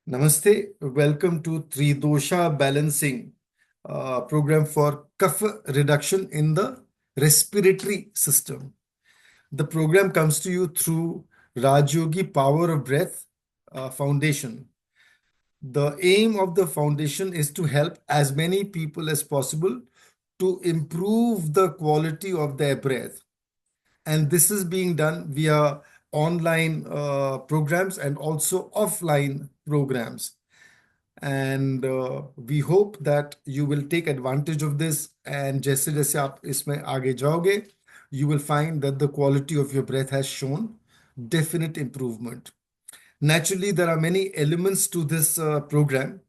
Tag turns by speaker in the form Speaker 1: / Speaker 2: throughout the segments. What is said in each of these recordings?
Speaker 1: Namaste. Welcome to Tridosha Balancing program for Kapha Reduction in the respiratory system. The program comes to you through Rajyogi Power of Breath Foundation. The aim of the foundation is to help as many people as possible to improve the quality of their breath. And this is being done via online programs and also offline programs. And we hope that you will take advantage of this, and जैसे जैसे आप इसमें आगे जाओगे, you will find that the quality of your breath has shown definite improvement. Naturally, there are many elements to this program.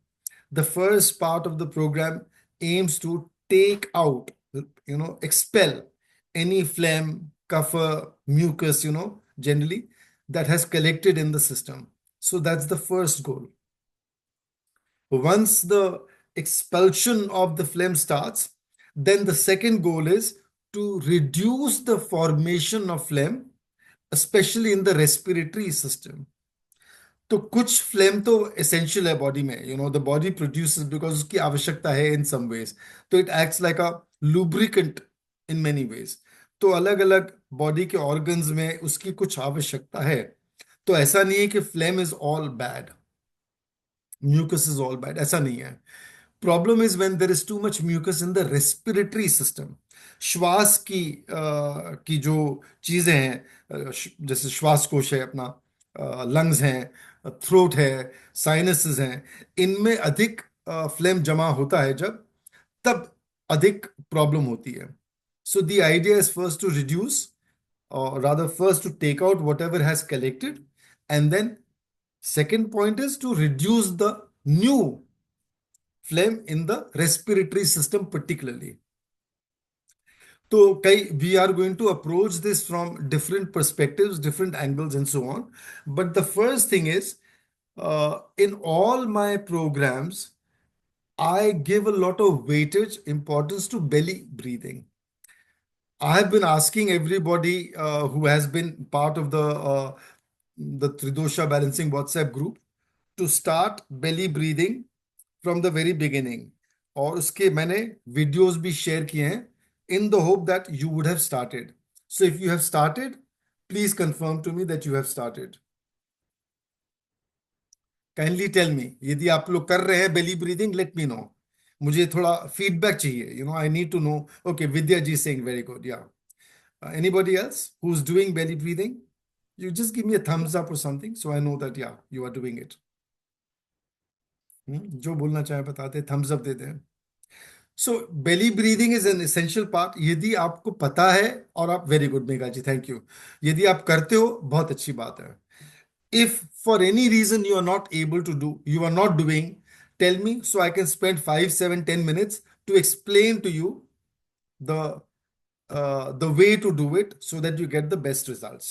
Speaker 1: The first part of the program aims to take out, expel any phlegm, kapha, mucus, generally that has collected in the system. So that's the first goal. Once the expulsion of the phlegm starts, then the second goal is to reduce the formation of phlegm, especially in the respiratory system. तो कुछ flame तो essential है body में, the body produces because उसकी आवश्यकता है इन some ways. तो it acts like a lubricant in many ways. तो अलग अलग बॉडी के ऑर्गन्स में उसकी कुछ आवश्यकता है. तो ऐसा नहीं है कि phlegm is all bad, mucus is all bad, ऐसा नहीं है. Problem is when there is too much mucus in the respiratory system. श्वास की जो चीजें हैं, जैसे श्वास कोश है अपना, लंग्स हैं, थ्रोट है, साइनसेस हैं, इनमें अधिक फ्लेम जमा होता है जब, तब अधिक प्रॉब्लम होती है. So the idea is first to reduce, or rather first to take out whatever has collected, and then second point is to reduce the new phlegm in the respiratory system particularly. So we are going to approach this from different perspectives, different angles, and so on. But the first thing is, in all my programs, I give a lot of weightage, importance to belly breathing. I have been asking everybody who has been part of the Tridosha Balancing WhatsApp group to start belly breathing from the very beginning. और उसके मैंने videos भी share किए हैं in the hope that you would have started. So if you have started, please confirm to me that you have started. Kindly tell me, यदि आप लोग कर रहे हैं belly breathing, let me know. मुझे थोड़ा feedback चाहिए. I need to know. Okay, Vidya ji saying very good. Yeah. Anybody else who's doing belly breathing? You just give me a thumbs up or something so I know that, yeah, you are doing it. जो बोलना चाहे बताते, thumbs up देते हैं. So belly breathing is an essential part. यदि आपको पता है, और आप, very good Megha ji, thank you. यदि आप करते हो, बहुत अच्छी बात है. If for any reason you are not able to do, you are not doing, tell me so I can spend 5, 7, 10 minutes to explain to you the way to do it so that you get the best results.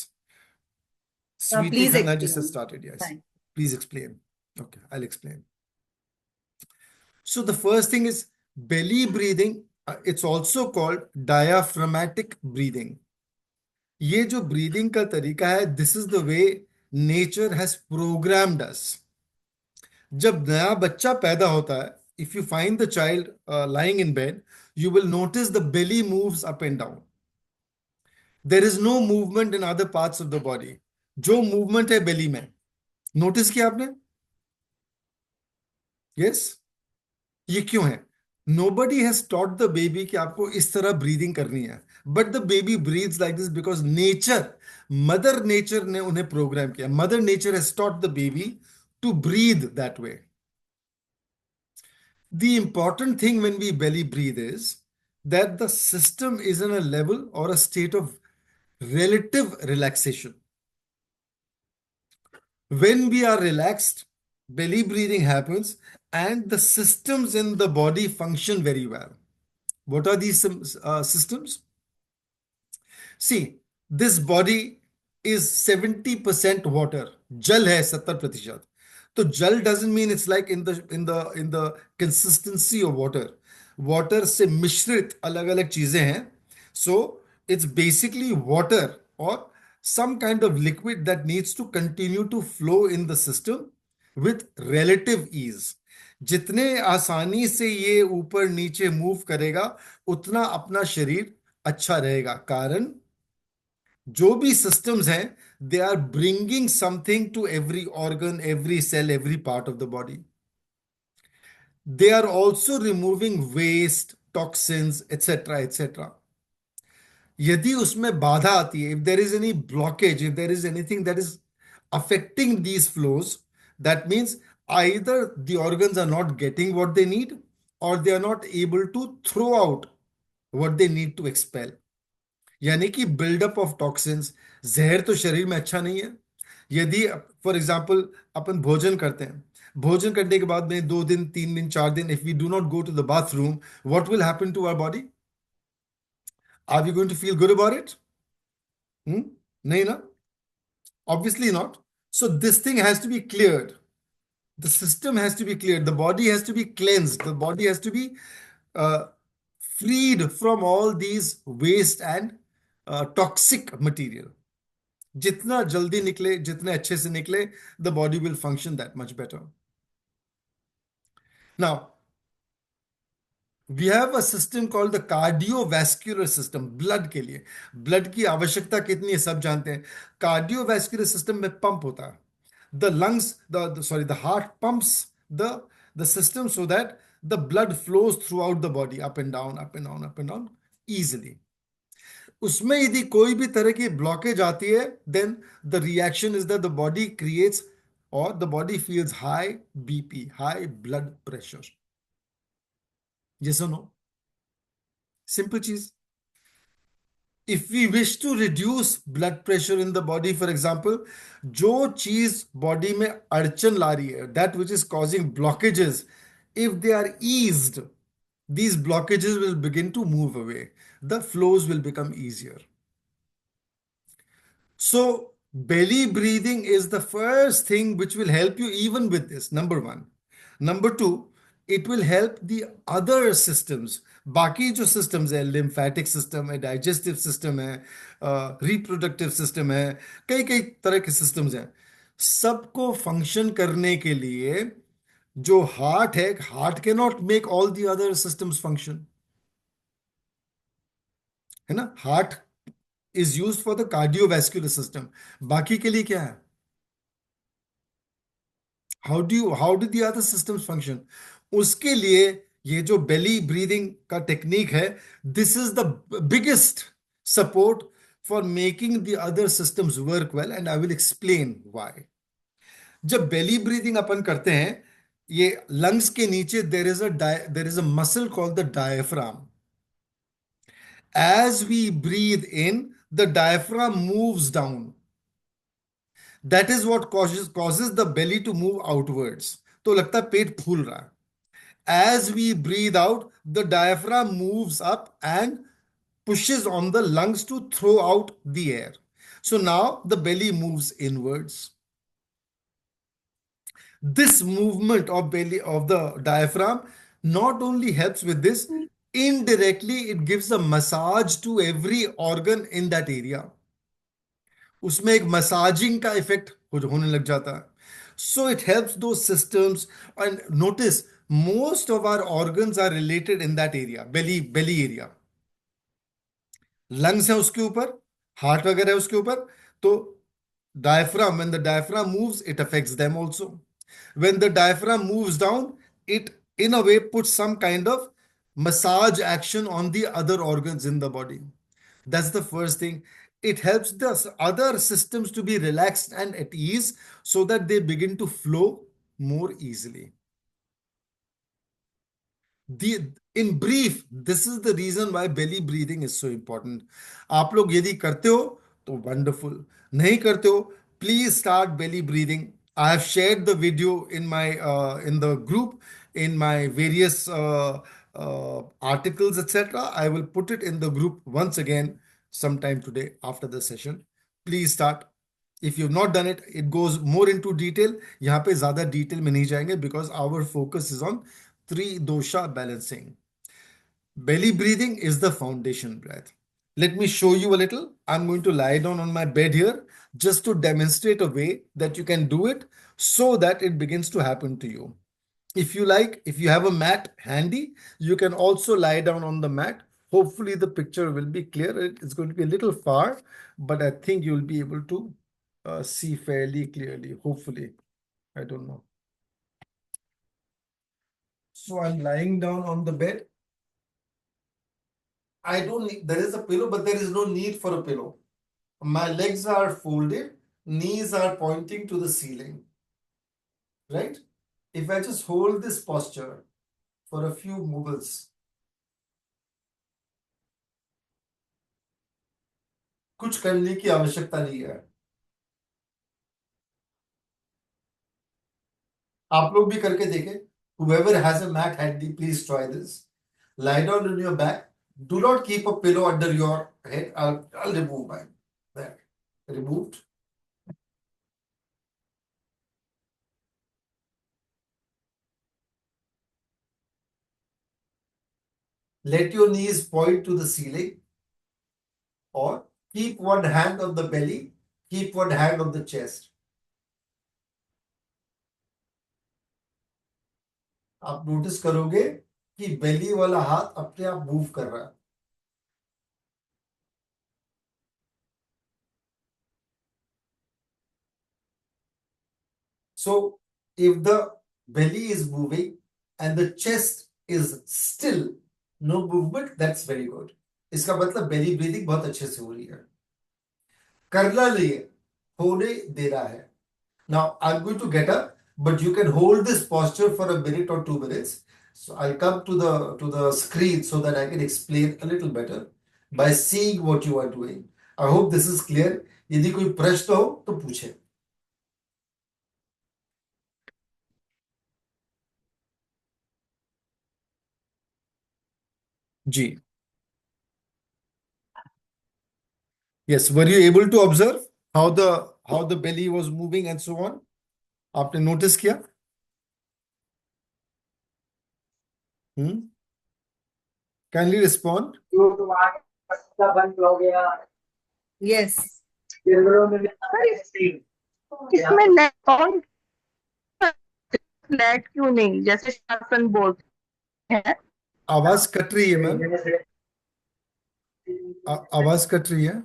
Speaker 1: Sweetie
Speaker 2: Please
Speaker 1: Khanna ji has
Speaker 2: explain.
Speaker 1: started. Yes.
Speaker 2: Thanks.
Speaker 1: Please explain. Okay, I'll explain. So the first thing is belly breathing. It's also called diaphragmatic breathing. ये जो breathing का तरीका है, this is the way nature has programmed us. जब नया बच्चा पैदा होता है, if you find the child lying in bed, you will notice the belly moves up and down. There is no movement in other parts of the body. जो movement है belly में, notice किया आपने? यस. ये क्यों है? Nobody has taught the baby कि आपको इस तरह ब्रीदिंग करनी है, but the baby breathes like this because nature, mother nature ने उन्हें प्रोग्राम किया. Mother nature has taught the baby to breathe that way. The important thing when we belly breathe is that the system is in a level or a state of relative relaxation. When we are relaxed, belly breathing happens and the systems in the body function very well. What are these systems? See, this body is 70% water. Jal hai 70%. So jal doesn't mean it's like in the consistency of water. Water se mishrit alag alag cheeze hain. So it's basically water or some kind of liquid that needs to continue to flow in the system. With relative ease. जितने आसानी से ये ऊपर नीचे move करेगा उतना अपना शरीर अच्छा रहेगा। कारण जो भी सिस्टम्स हैं, they are bringing something to every organ, every cell, every part of the body. They are also removing waste, toxins, etcetera etcetera. यदि उसमें बाधा आती है, if there is any blockage, if there is anything that is affecting these flows, that means either the organs are not getting what they need or they are not able to throw out what they need to expel। यानी कि buildup of toxins, जहर तो शरीर में अच्छा नहीं है। यदि फॉर एग्जाम्पल अपन भोजन करते हैं, भोजन करने के बाद में 2 दिन, 3 दिन, 4 दिन, if we do not go to the bathroom, what will happen to our body? Are we going to feel good about it? नहीं ना, obviously not। So this thing has to be cleared, the system has to be cleared, the body has to be cleansed, the body has to be uh, freed from all these waste and toxic material। जितना जल्दी निकले, जितने अच्छे से निकले, the body will function that much better। Now we have a system called the cardiovascular system। Blood के लिए, blood की आवश्यकता कितनी है सब जानते हैं। कार्डियोवैस्कुलर सिस्टम में पंप होता है। the lungs sorry, the heart pumps the the system so that the blood flows throughout the body, up and down, up and down, up and down easily। उसमें यदि कोई भी तरह की ब्लॉकेज आती है, then the reaction is that the body creates or the body feels high BP, high blood pressure। yes or no? simple चीज। if we wish to reduce blood pressure in the body, for example, जो चीज body में अड़चन ला रही है, that which is causing blockages, if they are eased, these blockages will begin to move away, the flows will become easier। So belly breathing is the first thing which will help you even with this, number one। number two, it will help the other systems। बाकी जो systems है, lymphatic system है, digestive system है, reproductive system है, कई कई तरह के systems हैं, सबको function करने के लिए जो heart है, heart cannot make all the other systems function, है ना। heart is used for the cardiovascular system। बाकी के लिए क्या है? how do the other systems function? उसके लिए ये जो बेली ब्रीदिंग का टेक्निक है, this is the biggest support for making the other systems work well, and I will explain why. जब बेली ब्रीदिंग अपन करते हैं, ये लंग्स के नीचे there is a muscle called the diaphragm. As we breathe in, the diaphragm moves down. That is what causes the belly to move outwards. तो लगता है पेट फूल रहा है। As we breathe out, the diaphragm moves up and pushes on the lungs to throw out the air। So now the belly moves inwards। This movement of belly of the diaphragm not only helps with this, indirectly it gives a massage to every organ in that area। उसमें एक massaging का effect होने लग जाता है। So it helps those systems। And notice, most of our organs are related in that area, belly area। Lungs है उसके ऊपर, हार्ट वगैरह है उसके ऊपर। तो diaphragm, when the diaphragm moves, it affects them also। when the diaphragm moves down, it in a way puts some kind of massage action on the other organs in the body। that's the first thing। it helps the other systems to be relaxed and at ease so that they begin to flow more easily। in brief, this is the reason why belly breathing is so important। आप लोग यदि करते हो तो wonderful, नहीं करते हो, please start belly breathing। I have shared the video in my in the group, in my various articles, etc। I will put it in the group once again sometime today after the session। Please start। If you've not done it, it goes more into detail। यहाँ पे ज्यादा detail में नहीं जाएंगे because our focus is on Tridosha balancing। Belly breathing is the foundation breath। Let me show you a little। I'm going to lie down on my bed here। just to demonstrate a way that you can do it so that it begins to happen to you. If you like, if you have a mat handy, you can also lie down on the mat. Hopefully, the picture will be clear. It's going to be a little far, but I think you'll be able to see fairly clearly. Hopefully, I don't know. So I'm lying down on the bed. I don't need, there is a pillow, but there is no need for a pillow. My legs are folded, knees are pointing to the ceiling, right? If I just hold this posture for a few movements, कुछ करने की आवश्यकता नहीं है. आप लोग भी करके देखें. Whoever has a mat handy, please try this. Lie down on your back. Do not keep a pillow under your head. I'll remove mine. There. Removed. Let your knees point to the ceiling, or keep one hand on the belly, keep one hand on the chest. आप notice करोगे कि बेली वाला हाथ अपने आप move कर रहा है. So if the belly is moving and the chest is still, no movement, that's very good. इसका मतलब belly breathing बहुत अच्छे से हो रही है. करना नहीं है, होने देना है. Now I'm going to get up, but you can hold this posture for a minute or 2 minutes. So I'll come to the screen so that I can explain a little better by seeing what you are doing. I hope this is clear. यदि कोई प्रश्न हो तो पूछे. जी. Yes, were you able to observe how the belly was moving and so on? आपने notice किया? Kindly respond.
Speaker 2: Yes इसमें net net क्यों नहीं, जैसे शासन बोलते हैं.
Speaker 1: आवाज कट रही है मैम. आवाज कट रही है.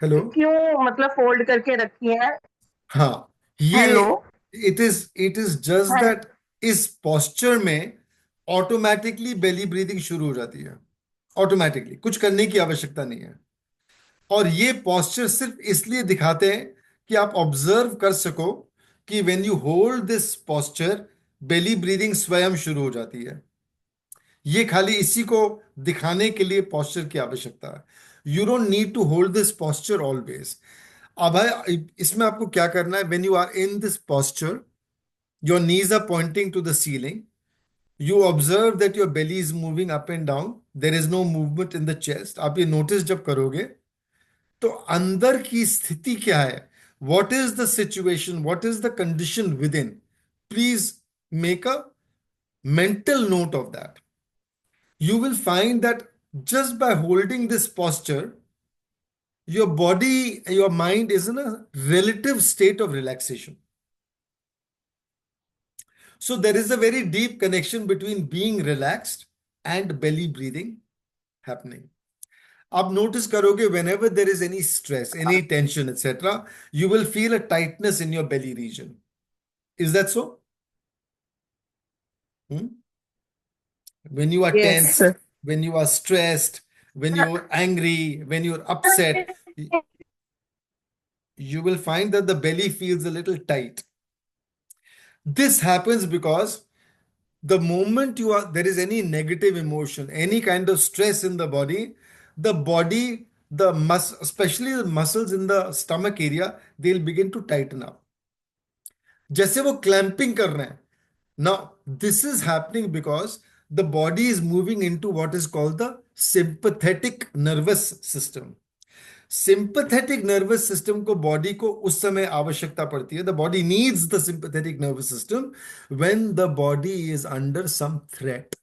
Speaker 1: हेलो.
Speaker 2: क्यों मतलब फोल्ड करके रखी है.
Speaker 1: हाँ, ये
Speaker 2: hello.
Speaker 1: It is just that इस पोस्चर में ऑटोमेटिकली बेली ब्रीदिंग शुरू हो जाती है. ऑटोमेटिकली कुछ करने की आवश्यकता नहीं है. और ये पोस्चर सिर्फ इसलिए दिखाते हैं कि आप ऑब्जर्व कर सको कि when you hold this posture belly breathing स्वयं शुरू हो जाती है. ये खाली इसी को दिखाने के लिए पोस्चर की आवश्यकता है. You don't need to hold this posture always. अब है इसमें आपको क्या करना है. When you are in this posture, your knees are pointing to the ceiling. You observe that your belly is moving up and down. There is no movement in the chest. आप ये notice जब करोगे तो अंदर की स्थिति क्या है, what is the situation, what is the condition with in. Please make a mental note of that. You will find that just by holding this posture, your body, your mind is in a relative state of relaxation. So there is a very deep connection between being relaxed and belly breathing happening. आप notice करोगे whenever there is any stress, any tension, etc., you will feel a tightness in your belly region. Is that so? When you are
Speaker 2: yes
Speaker 1: tensed, when you are stressed, when you're angry, when you're upset, you will find that the belly feels a little tight. This happens because the moment there is any negative emotion, any kind of stress in the body, especially the muscles in the stomach area, they'll begin to tighten up. जैसे वो clamping कर रहे हैं. Now, this is happening because the body is moving into what is called the sympathetic nervous system. Sympathetic nervous system को body को उस समय आवश्यकता पड़ती है. The body needs the sympathetic nervous system when the body is under some threat.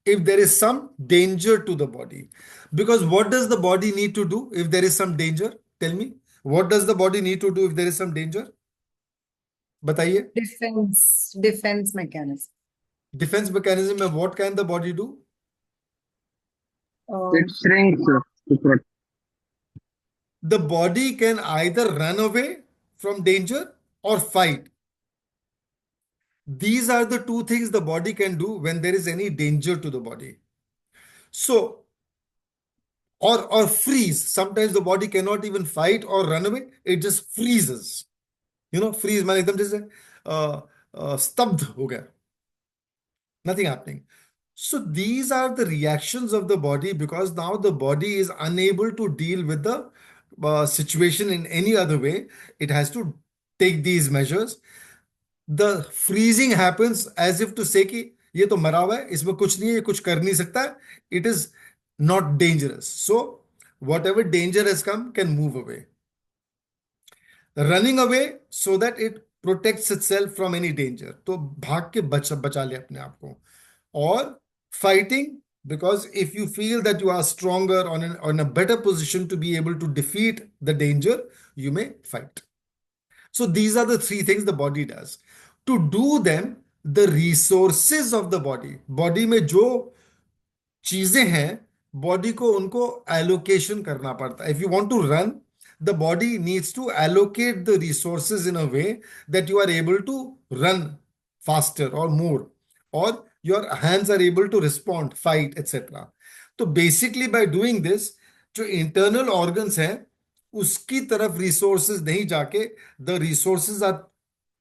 Speaker 1: if there is some danger to the body. Because what does the body need to do if there is some danger? Tell me, what does the body need to do if there is some danger? बताइए.
Speaker 3: Defense mechanism.
Speaker 1: Defense mechanism में what can the body do?
Speaker 4: It shrinks to protect.
Speaker 1: The body can either run away from danger or fight. These are the two things the body can do when there is any danger to the body. So, or freeze. Sometimes the body cannot even fight or run away. It just freezes. Freeze माने एकदम जैसे स्तब्ध हो गया. Nothing happening. So these are the reactions of the body because now the body is unable to deal with the situation in any other way. It has to take these measures. The freezing happens as if to say कि ये तो मरा हुआ है, इसमें कुछ नहीं है, ये कुछ कर नहीं सकता है. It is not dangerous. So whatever danger has come can move away. Running away so that it protects itself from any danger. तो भाग के बचा ले अपने आप को. Or fighting, because if you feel that you are stronger on a better position to be able to defeat the danger, you may fight. So these are the three things the body does. To do them, the resources of the body में जो चीजें हैं, body को उनको allocation करना पड़ता है. If you want to run, the body needs to allocate the resources in a way that you are able to run faster or more, or your hands are able to respond, fight, etc. तो basically by doing this, जो internal organs हैं उसकी तरफ resources नहीं जाके, the resources are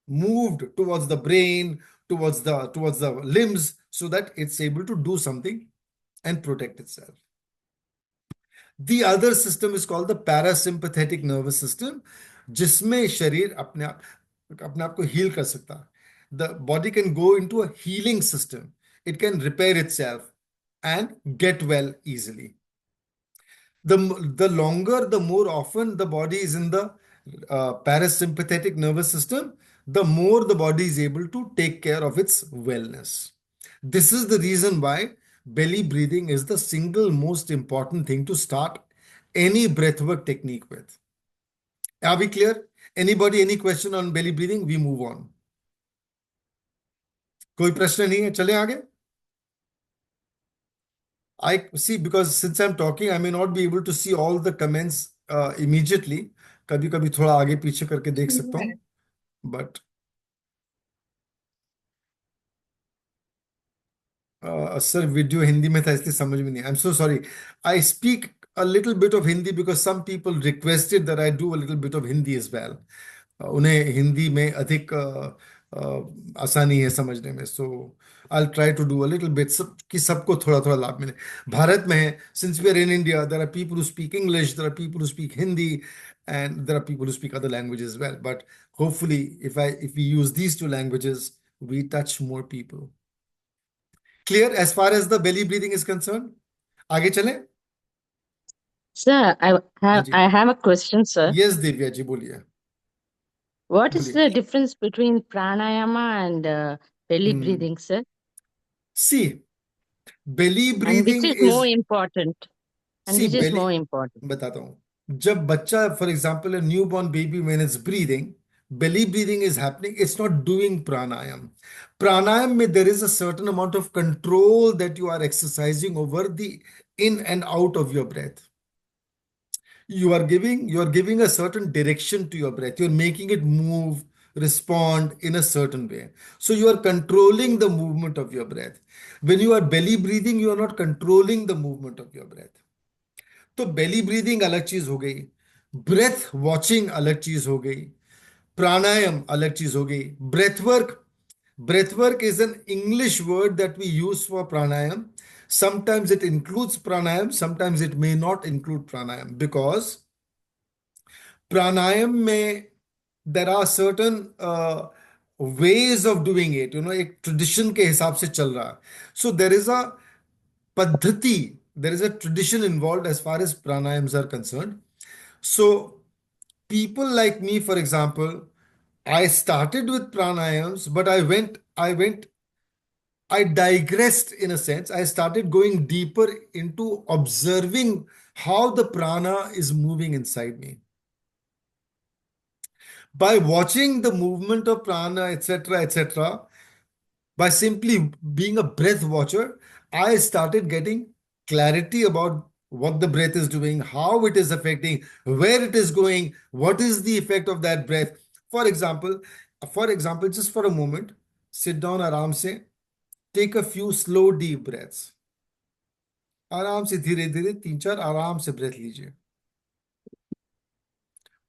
Speaker 1: moved towards the brain, towards the limbs, so that it's able to do something and protect itself. The other system is called the parasympathetic nervous system, जिसमें शरीर अपने आप को हील कर सकता है. The body can go into a healing system. It can repair itself and get well easily. The longer, the more often the body is in the parasympathetic nervous system, the more the body is able to take care of its wellness. This is the reason why belly breathing is the single most important thing to start any breathwork technique with. Are we clear? Anybody, any question on belly breathing? We move on. कोई प्रश्न नहीं है, चले आगे. I see, because since I'm talking, I may not be able to see all the comments immediately. कभी कभी थोड़ा आगे पीछे करके देख सकता हूँ, but सर वीडियो हिंदी में था इसलिए समझ में नहीं. I am so sorry. I speak a little bit of Hindi because some people requested that I do a little bit of Hindi as well. उन्हें हिंदी में अधिक आसानी है समझने में. सो I'll try to do a little bit कि सबको थोड़ा थोड़ा लाभ मिले. भारत में है, since we are in India, there are people who speak English, there are people who speak Hindi, and there are people who speak other languages as well. But hopefully, if we use these two languages, we touch more people. Clear as far as the belly breathing is concerned? आगे चलें?
Speaker 5: Sir,
Speaker 1: हाँ जी.
Speaker 5: I have a question, sir.
Speaker 1: Yes, Divya ji बोलिए.
Speaker 5: What is
Speaker 1: बोलिए.
Speaker 5: the difference between pranayama and belly breathing, sir?
Speaker 1: See, belly
Speaker 5: And which
Speaker 1: breathing
Speaker 5: is more
Speaker 1: is,
Speaker 5: important? And
Speaker 1: see,
Speaker 5: which is
Speaker 1: belly,
Speaker 5: more important?
Speaker 1: बताता हूँ. जब बच्चा, for example, a newborn baby, when it's breathing, belly breathing is happening, it's not doing pranayam. Pranayam में there is a certain amount of control that you are exercising over the in and out of your breath. You are giving a certain direction to your breath. You're making it move, respond in a certain way. So you are controlling the movement of your breath. When you are belly breathing, you are not controlling the movement of your breath. तो belly breathing अलग चीज हो गई, breath watching अलग चीज हो गई, प्राणायाम अलग चीज हो गई. Breathwork is an English word that we use for pranayama. Sometimes it includes pranayam, sometimes it may not include pranayam, because pranayam में there are certain ways of doing it. एक ट्रेडिशन के हिसाब से चल रहा है. So there is a paddhati, there is a tradition involved as far as pranayams are concerned. So people like me, for example, I started with pranayams, but I digressed in a sense. I started going deeper into observing how the prana is moving inside me. By watching the movement of prana, etc., by simply being a breath watcher, I started getting clarity about what the breath is doing, how it is affecting, where it is going, what is the effect of that breath. For example, just for a moment, sit down आराम से, take a few slow deep breaths. आराम से धीरे धीरे 3-4 आराम से breath लीजिए.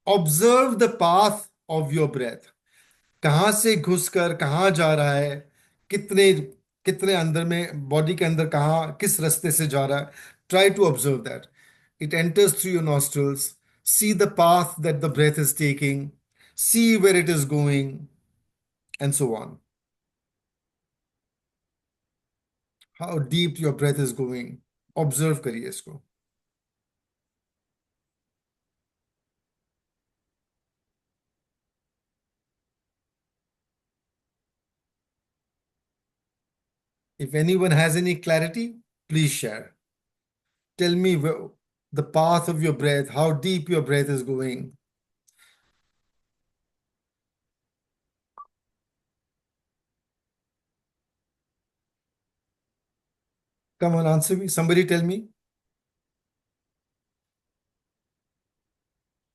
Speaker 1: Observe the path of your breath. कहां से घुसकर कहां जा रहा है, कितने कितने अंदर में, बॉडी के अंदर कहां किस रास्ते से जा रहा है. Try to observe that. It enters through your nostrils. See the path that the breath is taking. See where it is going and so on. How deep your breath is going. Observe करिए इसको. If anyone has any clarity, please share. Tell me the path of your breath, how deep your breath is going. Come on, answer me. Somebody tell me.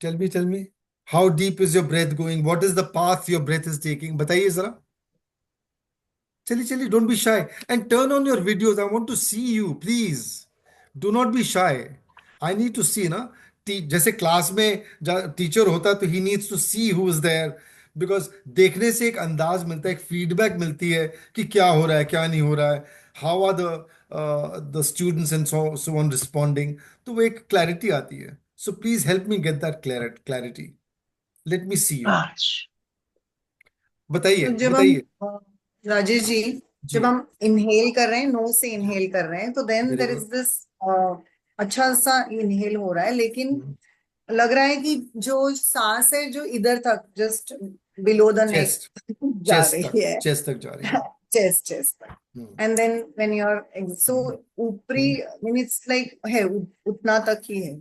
Speaker 1: Tell me. How deep is your breath going? What is the path your breath is taking? बताइए जरा. चलिए, don't be shy. And turn on your videos. I want to see you, please. Do not be shy. I need to see, ना. जैसे class में teacher होता है तो he needs to see who is there. Because देखने से एक अंदाज मिलता है, एक फीडबैक मिलती है कि क्या हो रहा है, क्या नहीं हो रहा है. How are the students and so on responding. तो वो एक clarity आती है. So please help me get that clarity. Let me see you. बताइए
Speaker 3: तो जब
Speaker 1: बताइए.
Speaker 3: हम राजेश जी,
Speaker 1: जी.
Speaker 3: जब हम इनहेल कर रहे हैं, नोज से इनहेल कर रहे हैं, तो then
Speaker 1: Very
Speaker 3: there
Speaker 1: good.
Speaker 3: Is this अच्छा सा इनहेल हो रहा है, लेकिन
Speaker 1: हम्म.
Speaker 3: लग रहा है कि जो सांस है जो इधर तक just below the neck
Speaker 1: chest
Speaker 3: जा रही है,
Speaker 1: चेस्ट तक जा रही है.
Speaker 3: चेस्ट तक.
Speaker 1: Hmm.
Speaker 3: And then when you are so ऊपरी, मीन इट्स लाइक है उतना तक ही है.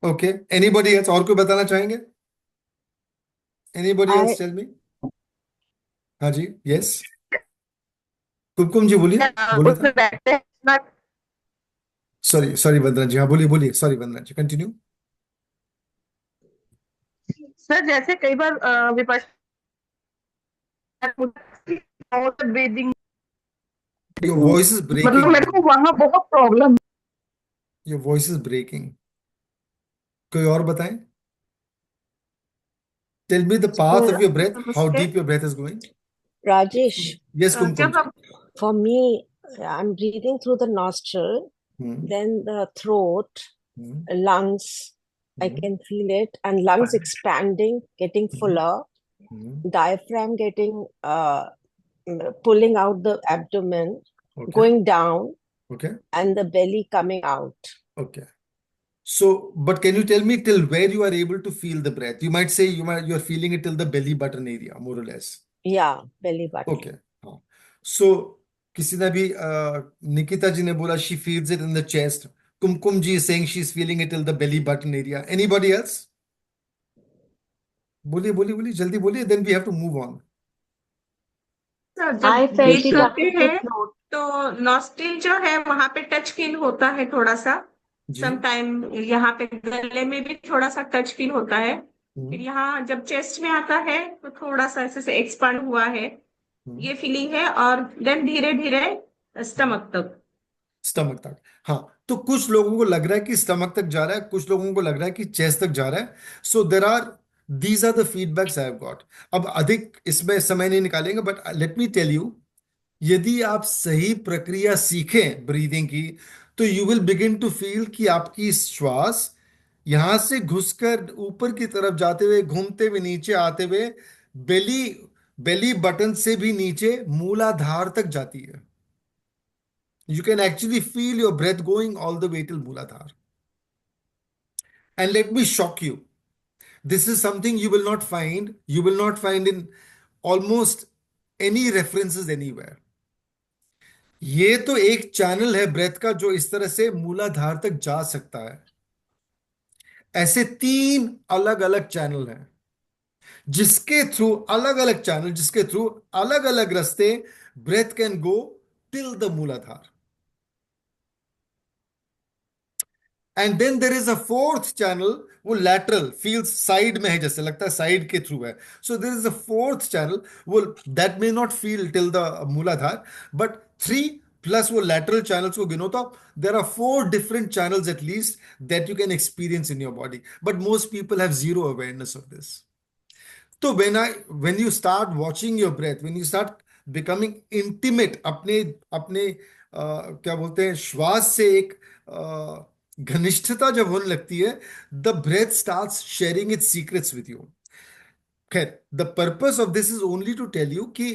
Speaker 1: ओके. एनीबॉडी एल्स, और कोई बताना चाहेंगे? Anybody
Speaker 5: I
Speaker 1: else tell me. हाँ जी. यस. कुमकुम जी बोलिए. बोला था.
Speaker 2: उसमें बैठते हैं ना,
Speaker 1: सॉरी वंदना जी. हाँ बोलिए बोलिए. Sorry Vandana ji, continue.
Speaker 2: Sir जैसे कई बार Vipassana breathing,
Speaker 1: your voice is
Speaker 2: मतलब
Speaker 1: ब्रेकिंग.
Speaker 2: मेरे को वहां बहुत problem.
Speaker 1: Your voice is breaking. कोई और बताएं. Tell me the path of your breath, how
Speaker 2: नमस्ते.
Speaker 1: Deep your breath is going.
Speaker 5: Rajesh,
Speaker 1: yes Kumkum
Speaker 2: जब
Speaker 1: जी.
Speaker 2: हम
Speaker 5: for me, I'm breathing through the nostril,
Speaker 1: hmm.
Speaker 5: then the throat,
Speaker 1: hmm.
Speaker 5: lungs. I
Speaker 1: hmm.
Speaker 5: can feel it, and lungs expanding, getting fuller,
Speaker 1: hmm.
Speaker 5: diaphragm getting pulling out the abdomen,
Speaker 1: okay.
Speaker 5: going down,
Speaker 1: okay.
Speaker 5: and the belly coming out.
Speaker 1: Okay. So, but can you tell me till where you are able to feel the breath? You might say you're feeling it till the belly button area, more or less.
Speaker 5: Yeah, belly button.
Speaker 1: Okay. हाँ. So, किसी ने भी निकिता जी ने बोला she feels it in the chest. Kumkum ji is saying she's feeling it till the belly button area. Anybody else? बोलिए बोलिए बोलिए, जल्दी बोलिए. Then we have to move on.
Speaker 2: Sir
Speaker 5: I
Speaker 2: जब
Speaker 5: felt
Speaker 2: ब्रीथ
Speaker 5: it
Speaker 2: करते
Speaker 5: up to the
Speaker 2: हैं
Speaker 5: throat.
Speaker 2: तो nostril जो है वहां पे टच फील होता है थोड़ा सा.
Speaker 1: जी.
Speaker 2: सम टाइम यहाँ पे गले में भी थोड़ा सा टच फील होता है. फिर
Speaker 1: हम्म.
Speaker 2: यहाँ जब चेस्ट में आता है तो थोड़ा सा ऐसे से एक्सपांड हुआ है,
Speaker 1: हम्म.
Speaker 2: ये फीलिंग है. और देन धीरे धीरे स्टमक तक.
Speaker 1: स्टमक तक. हाँ. तो कुछ लोगों को लग रहा है कि स्टमक तक जा रहा है, कुछ लोगों को लग रहा है कि चेस्ट तक जा रहा है. So there are these are the feedbacks I have got. अब अधिक इसमें समय नहीं निकालेंगे, but let me tell you, यदि आप सही प्रक्रिया सीखें ब्रीदिंग की, तो you will begin to feel कि आपकी श्वास यहां से घुसकर ऊपर की तरफ जाते हुए, घूमते हुए नीचे आते हुए, बेली बेली बटन से भी नीचे मूलाधार तक जाती है. You can actually feel your breath going all the way till Muladhar. And let me shock you. This is something you will not find in almost any references anywhere. ये तो एक चैनल है ब्रेथ का जो इस तरह से मूलाधार तक जा सकता है। ऐसे तीन अलग अलग चैनल हैं जिसके थ्रू, अलग अलग चैनल जिसके थ्रू, अलग अलग रास्ते breath can go till the Muladhara. And then there is a fourth channel, वो लैटरल फील्स, साइड में है, जैसे लगता है साइड के थ्रू है। So there is a fourth channel, वो that may not feel till the Muladhara, but three plus वो लैटरल चैनल्स को गिनो तो there are four different channels at least that you can experience in your body, but most people have zero awareness of this. तो when you start watching your breath, when you start becoming intimate अपने अपने क्या बोलते हैं, श्वास से एक घनिष्ठता जब होने लगती है, the breath starts sharing its secrets with you. खैर, the purpose of this is only to tell you कि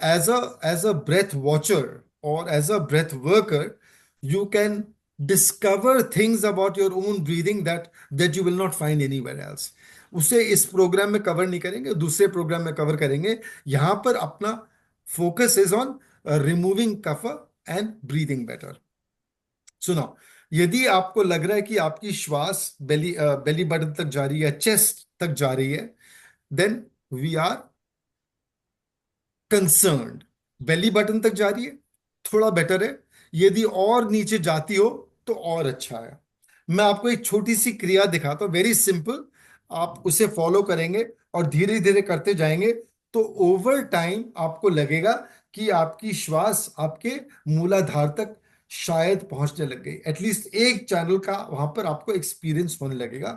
Speaker 1: एज अ ब्रेथ वॉचर और as a breath worker you can discover things about your own breathing that you will not find anywhere else. उसे इस program में cover नहीं करेंगे, दूसरे programme में cover करेंगे। यहां पर अपना फोकस इज ऑन रिमूविंग कफ एंड ब्रीदिंग बेटर। सुनो, यदि आपको लग रहा है कि आपकी श्वास बेली बेली बटन तक जा रही है, चेस्ट तक जा रही है, then we are concerned. Belly button तक जा रही है, थोड़ा बेटर है। यदि और नीचे जाती हो तो और अच्छा है। मैं आपको एक छोटी सी क्रिया दिखाता हूं, वेरी सिंपल। आप उसे फॉलो करेंगे और धीरे धीरे करते जाएंगे तो ओवर टाइम आपको लगेगा कि आपकी श्वास आपके मूलाधार तक शायद पहुंचने लग गई। एटलीस्ट एक चैनल का वहां पर आपको एक्सपीरियंस होने लगेगा।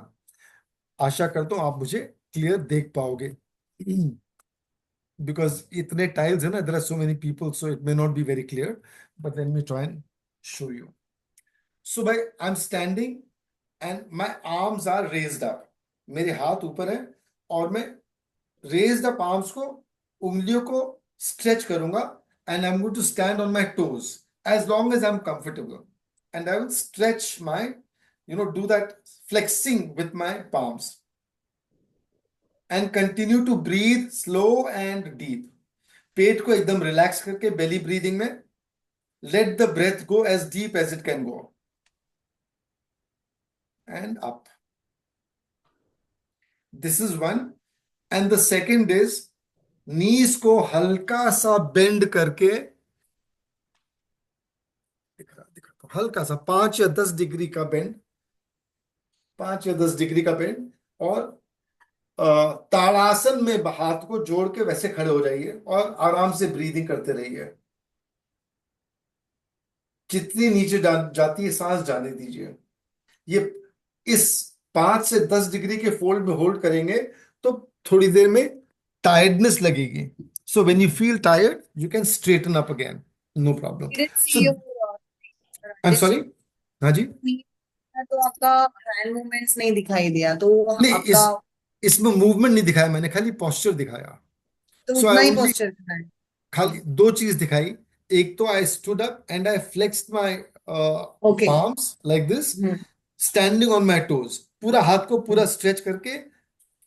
Speaker 1: आशा करता हूं आप मुझे क्लियर देख पाओगे। because itne tiles hai na, there are so many people, so it may not be very clear, but let me try and show you. So by I'm standing and my arms are raised up, मेरे हाथ ऊपर है और मैं raised up arms को, उंगलियों को stretch करूंगा, and I'm going to stand on my toes as long as I'm comfortable, and I will stretch my, do that flexing with my palms and continue to breathe slow and deep. पेट को एकदम relax करके belly breathing में let the breath go as deep as it can go and up. This is one. And the second is knees को हल्का सा bend करके, दिखा तो हल्का सा 5 या 10 डिग्री का बेंड, 5 या 10 डिग्री का बेंड, और ताड़ासन में हाथ को जोड़ के वैसे खड़े हो जाइए और आराम से ब्रीदिंग करते रहिए। जितनी नीचे जाती है सांस जाने दीजिए। ये इस 5 से 10 डिग्री के फोल्ड में होल्ड करेंगे तो थोड़ी देर में टायर्डनेस लगेगी। So when you feel tired you can straighten up again, no problem.
Speaker 3: Didn't
Speaker 1: so
Speaker 3: see your,
Speaker 1: I am
Speaker 3: didn't
Speaker 1: sorry.
Speaker 3: see
Speaker 1: हाँ जी।
Speaker 3: तो आपका हैंड मूवमेंट्स नहीं दिखाई दिया तो
Speaker 1: नहीं,
Speaker 3: आपका,
Speaker 1: इसमें मूवमेंट नहीं दिखाया मैंने, खाली पोस्चर दिखाया।
Speaker 3: तो
Speaker 1: सो आई
Speaker 3: उतना ही
Speaker 1: ओनली,
Speaker 3: पोस्चर दिखाया।
Speaker 1: खाली दो चीज दिखाई। एक तो I stood up and I flexed my
Speaker 3: okay.
Speaker 1: palms like this, standing on my toes, पूरा हाथ को पूरा स्ट्रेच करके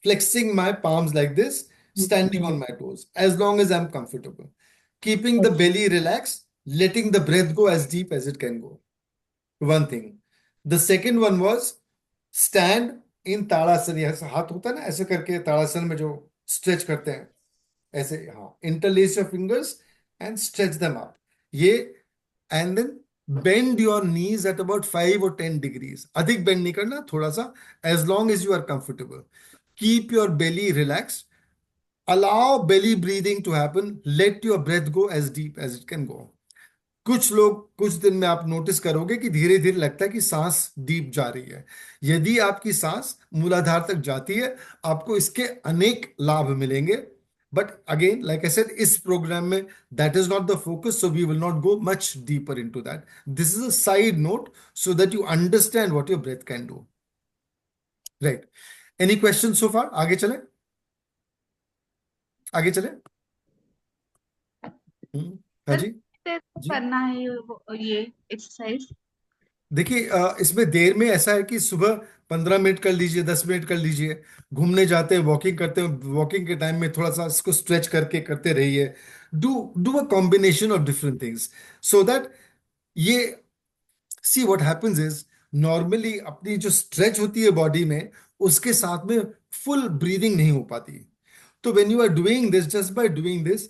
Speaker 1: flexing my palms like this, standing on my toes, as long as I'm comfortable, keeping the belly relaxed, letting the breath go as deep as it can go. One thing. The second one was stand in ताड़ासन। ऐसा हाथ होता है ना, ऐसे करके ताड़ासन में जो stretch करते हैं, ऐसे, हाँ, interlace your fingers and stretch them up, ये, and then bend your knees at about 5 or 10 degrees, अधिक बेंड नहीं करना, थोड़ा सा, as long as you are comfortable. Keep your belly relaxed, allow belly breathing to happen, let your breath go as deep as it can go. कुछ लोग, कुछ दिन में आप नोटिस करोगे कि धीरे धीरे लगता है कि सांस डीप जा रही है। यदि आपकी सांस मूलाधार तक जाती है, आपको इसके अनेक लाभ मिलेंगे। But again, like I said, इस प्रोग्राम में that is not the focus, so we will not go much deeper into that. This is a side note so that you understand what your breath can do. Right? Any question so far? आगे चले, आगे चले। हाँ जी। जी
Speaker 2: करना है ये exercise?
Speaker 1: देखिए, इसमें देर में ऐसा है कि सुबह 15 मिनट कर लीजिए, 10 मिनट कर लीजिए, घूमने जाते हैं, वॉकिंग करते हैं, वॉकिंग के टाइम में थोड़ा सा इसको स्ट्रेच करके करते रहिए। do a combination of different things so that ये see what happens is normally अपनी जो stretch होती है body में उसके साथ में full breathing नहीं हो पाती. तो when you are doing this, just by doing this,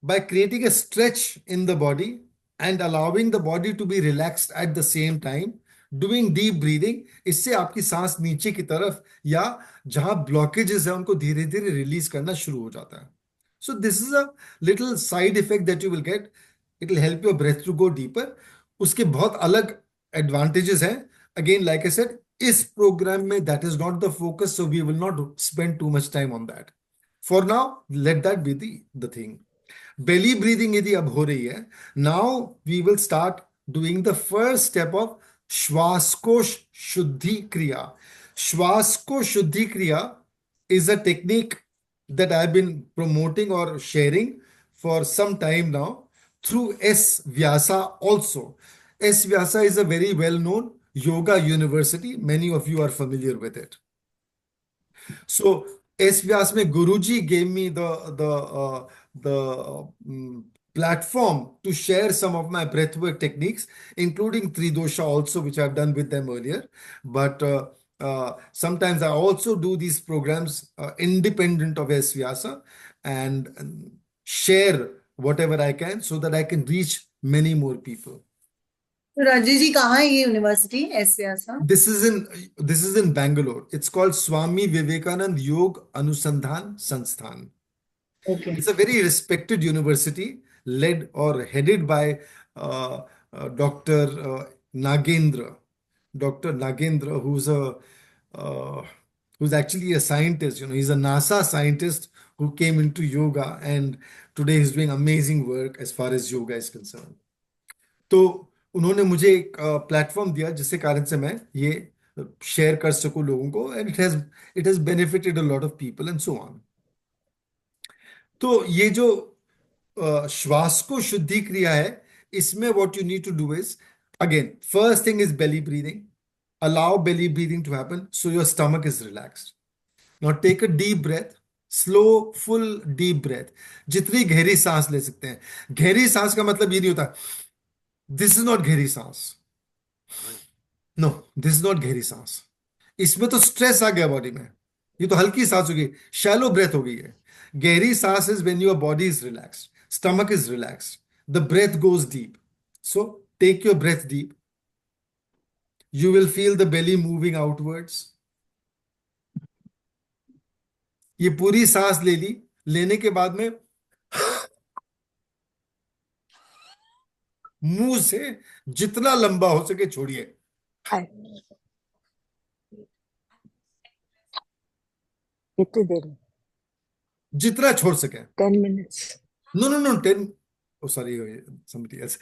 Speaker 1: by creating a stretch in the body and allowing the body to be relaxed at the same time, doing deep breathing, इससे आपकी सांस नीचे की तरफ या जहां blockages है उनको धीरे धीरे रिलीज करना शुरू हो जाता है. So this is a little side effect that you will get. It will help your breath to go deeper. उसके बहुत अलग advantages हैं. Again, like I said, इस program में that is not the focus, so we will not spend too much time on that. For now, let that be the thing. Belly breathing यदि अब हो रही है, now we will start doing the first step of श्वासकोश शुद्धि क्रिया. श्वासकोश शुद्धि क्रिया is a technique that I've been promoting or sharing for some time now through S. Vyasa also. S. Vyasa is a very well-known yoga university. Many of you are familiar with it. So S. Vyas mein Guruji gave me the platform to share some of my breathwork techniques, including Tridosha also, which I've done with them earlier. But sometimes I also do these programs independent of S. Vyasa and share whatever I can so that I can reach many more people.
Speaker 3: तो राजेश जी कहाँ है ये university ऐसे ऐसा?
Speaker 1: This is in Bangalore. It's called Swami Vivekanand Yog Anusandhan Sansthan.
Speaker 3: Okay.
Speaker 1: It's a very respected university led or headed by Dr. Nagendra. Dr. Nagendra, who's actually a scientist. You know, he's a NASA scientist who came into yoga, and today he's doing amazing work as far as yoga is concerned. तो उन्होंने मुझे एक platform दिया जिससे कारण से मैं ये शेयर कर सकूं लोगों को, and it has benefited a lot of people and so on. तो ये जो श्वास को शुद्धि क्रिया है, इसमें what you need to do is, again first thing is belly breathing. Allow belly breathing to happen so your stomach is relaxed. Now take a deep breath, slow full deep breath. जितनी गहरी सांस ले सकते हैं. गहरी सांस का मतलब ये नहीं होता दिस इज नॉट गहरी सांस. नो, दिस इज नॉट गहरी सांस. इसमें तो स्ट्रेस आ गया बॉडी में. ये तो हल्की सांस हो गई, शैलो ब्रेथ हो गई है. गहरी सांस is when your body is relaxed, stomach is relaxed, the breath goes deep. So take your breath deep. You will feel the belly moving outwards. ये पूरी सांस ले ली. लेने के बाद में मुंह से जितना लंबा हो सके छोड़िए.
Speaker 5: कितनी देर में?
Speaker 1: जितना छोड़ सके.
Speaker 5: 10 minutes.
Speaker 1: No, 10. Oh, sorry, somebody else.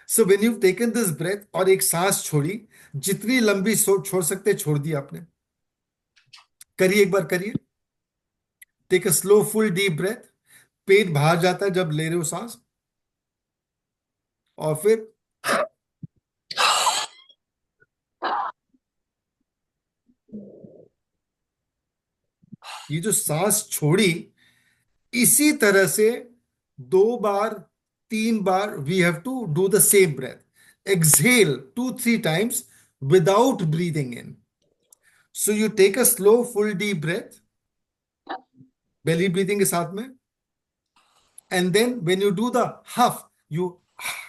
Speaker 1: So when you've taken this breath और एक सांस छोड़ी, जितनी लंबी छोड़ सकते छोड़ दी आपने. करिए, एक बार करिए. Take a slow full deep breath. पेट बाहर जाता है जब ले रहे हो सांस, और फिर ये जो सांस छोड़ी, इसी तरह से 2 बार 3 बार we have to do the same breath. Exhale 2-3 times without breathing in. So you take a slow full deep breath, belly breathing के साथ में, and then when you do the huff, you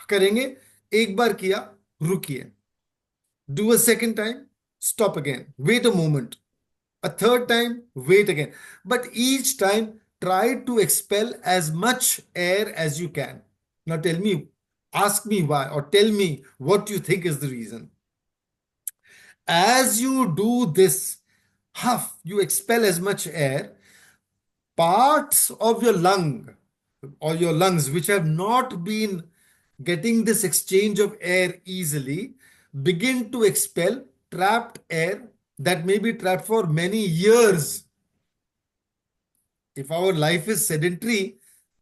Speaker 1: करेंगे. एक बार किया, रुकिए. Do a second time, stop again, wait a moment. A third time, wait again. But each time, try to expel as much air as you can. Now tell me, ask me why, or tell me what you think is the reason. As you do this huff, you expel as much air. Parts of your lung or your lungs which have not been getting this exchange of air easily begin to expel trapped air that may be trapped for many years. If our life is sedentary,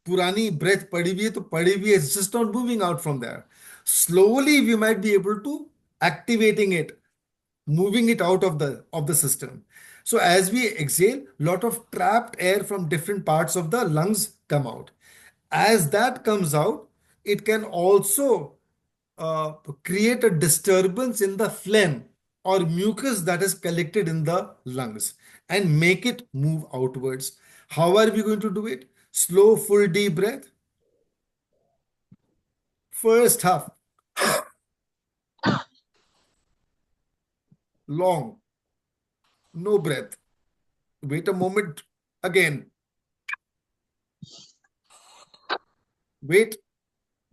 Speaker 1: purani breath padi bhi hai to padi bhi hai, it's just not moving out from there. Slowly we might be able to activating it, moving it out of the system. So as we exhale, lot of trapped air from different parts of the lungs come out. As that comes out, it can also create a disturbance in the phlegm or mucus that is collected in the lungs and make it move outwards. How are we going to do it? Slow, full, deep breath. First half, long, no breath. Wait a moment. Again, wait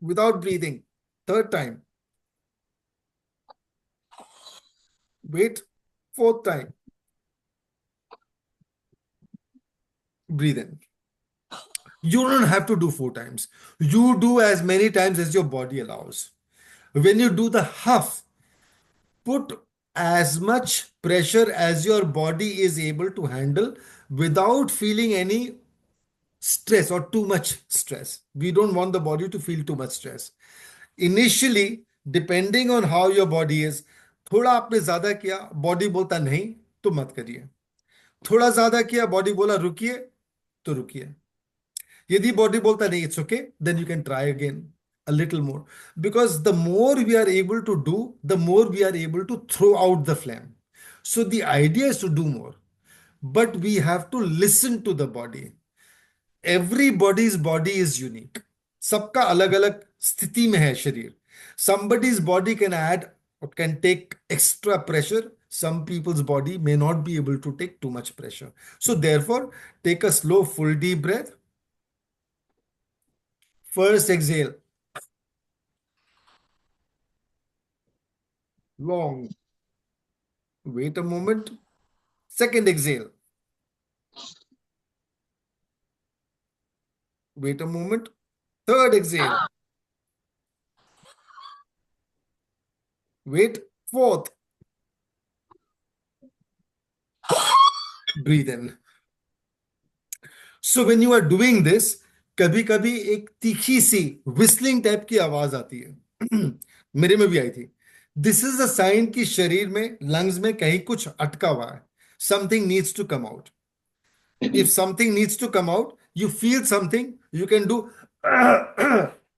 Speaker 1: without breathing. Third time, wait. Fourth time, breathe in. You don't have to do 4 times. You do as many times as your body allows. When you do the huff, put as much pressure as your body is able to handle without feeling any stress or too much stress. We don't want the body to feel too much stress. Initially, depending on how your body is, थोड़ा आपने ज्यादा किया, body बोलता नहीं तो मत करिए. थोड़ा ज्यादा किया, बॉडी बोला रुकिए तो रुकिए. यदि body bolta nahi, it's okay, then you can try again a little more. Because the more we are able to do, the more we are able to throw out the phlegm. So the idea is to do more. But we have to listen to the body. Everybody's body is unique. सबका अलग अलग स्थिति में है शरीर. Somebody's body can add or can take extra pressure. Some people's body may not be able to take too much pressure. So therefore, take a slow, full, deep breath. First exhale. Long. Wait a moment. Second exhale. Wait a moment. Third exhale. Wait. Fourth. Breathe in. So when you are doing this, कभी कभी एक तीखी सी whistling type की आवाज आती है. मेरे में भी आई थी. This is a sign कि शरीर में, lungs में कहीं कुछ अटका हुआ है. Something needs to come out. If something needs to come out, you feel something, you can do,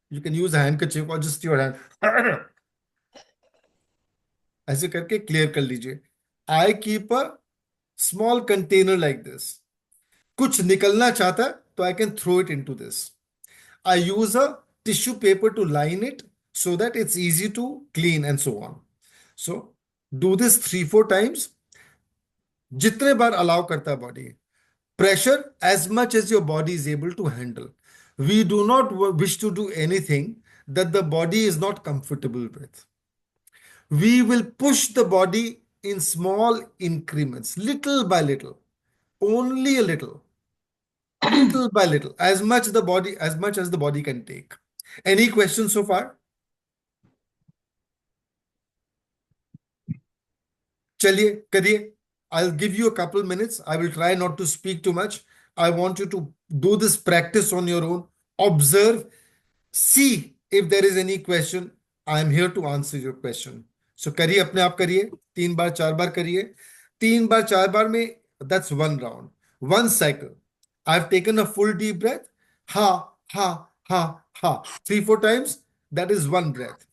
Speaker 1: you can use a handkerchief or just your hand. ऐसे करके क्लियर कर लीजिए. I keep a small container like this. कुछ निकलना चाहता है तो I can throw it into this. I use a tissue paper to line it so that it's easy to clean and so on. So do this 3-4 times. जितने बार allow करता है body. Pressure as much as your body is able to handle. We do not wish to do anything that the body is not comfortable with. We will push the body in small increments, little by little, only a little, little by little, as much as the body can take. Any questions so far? चलिए करिए. I'll give you a couple minutes. I will try not to speak too much. I want you to do this practice on your own. Observe, see if there is any question. I am here to answer your question. So करिए, अपने आप करिए. 3 बार 4 बार करिए. 3 बार 4 बार में, that's one round, one cycle. I've taken a full deep breath. Ha, ha, ha, ha. 3-4 times. That is one breath.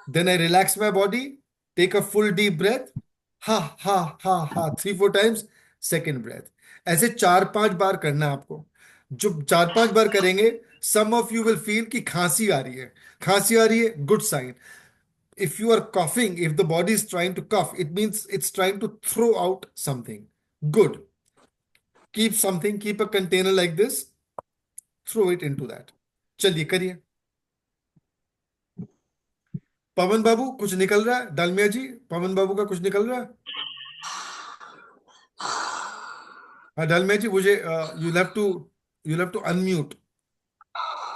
Speaker 1: Then I relax my body. Take a full deep breath. Ha, ha, ha, ha. 3-4 times. Second breath. ऐसे 4-5 बार करना है आपको. जो 4-5 बार करेंगे, some of you will feel कि खांसी आ रही है. खांसी आ रही है, good sign. If you are coughing, if the body is trying to cough, it means it's trying to throw out something. Good. Keep a container like this. Throw it into that. चलिए करिए. पवन बाबू कुछ निकल रहा है? डालमिया जी, पवन बाबू का कुछ निकल रहा है? हाँ डालमिया जी, मुझे you'll have to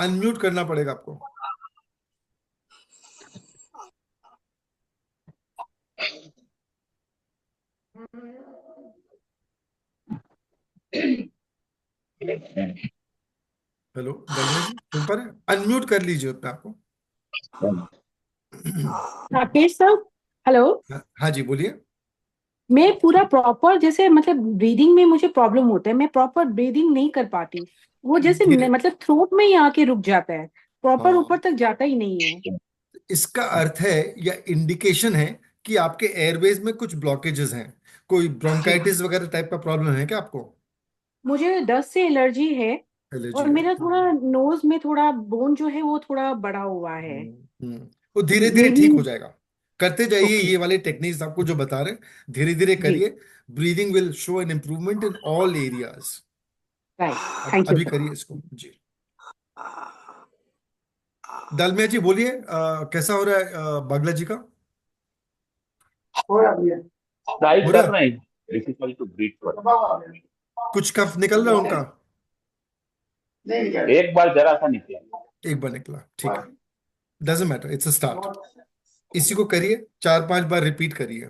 Speaker 1: अनम्यूट करना पड़ेगा आपको. हेलो डालमिया जी, सुन पा रहे हैं? अनम्यूट कर लीजिए अपने आपको.
Speaker 6: Rakesh sir, hello.
Speaker 1: हाँ जी बोलिए.
Speaker 6: मैं पूरा प्रॉपर, जैसे मतलब ब्रीदिंग में मुझे प्रॉब्लम होता है, मैं प्रॉपर ब्रीदिंग नहीं कर पाती. वो जैसे
Speaker 1: धीरे,
Speaker 6: मतलब थ्रोट में ही आके रुक जाता है, प्रॉपर ऊपर
Speaker 1: हाँ,
Speaker 6: तक जाता ही नहीं है।
Speaker 1: इसका अर्थ है या इंडिकेशन है कि आपके एयरवेज में कुछ ब्लॉकेजेस हैं। कोई
Speaker 6: जी,
Speaker 1: ब्रोंकाइटिस वगैरह टाइप का प्रॉब्लम है क्या आपको?
Speaker 6: मुझे डस्ट से एलर्जी है। और
Speaker 1: एलर्जी है?
Speaker 6: मेरा थोड़ा नोज में थोड़ा बोन जो है वो थोड़ा बड़ा हुआ है।
Speaker 1: वो धीरे धीरे
Speaker 6: मे भी।
Speaker 1: ठीक हो जाएगा। करते जाइए
Speaker 6: ओके।
Speaker 1: ये वाले टेक्निक्स आपको जो बता रहे हैं, धीरे धीरे
Speaker 6: जी।
Speaker 1: करिए। Breathing will show an improvement in all areas.
Speaker 6: Right,
Speaker 1: अब
Speaker 6: थैंक यू
Speaker 1: अभी
Speaker 6: सर।
Speaker 1: करिए इसको जी। दालमिया जी बोलिए, कैसा हो रहा है बागला जी का?
Speaker 7: ट्राई
Speaker 1: हो रहा
Speaker 7: कर
Speaker 1: है?
Speaker 7: रहे हैं, डिफिकल्ट टू ब्रीथ पर।
Speaker 1: कुछ कफ निकल रहा है उनका?
Speaker 7: एक बार जरा सा निकला।
Speaker 1: एक बार निकला, ठीक है। Doesn't matter, it's a start. इसी को करिए, 4-5 बार रिपीट करिए।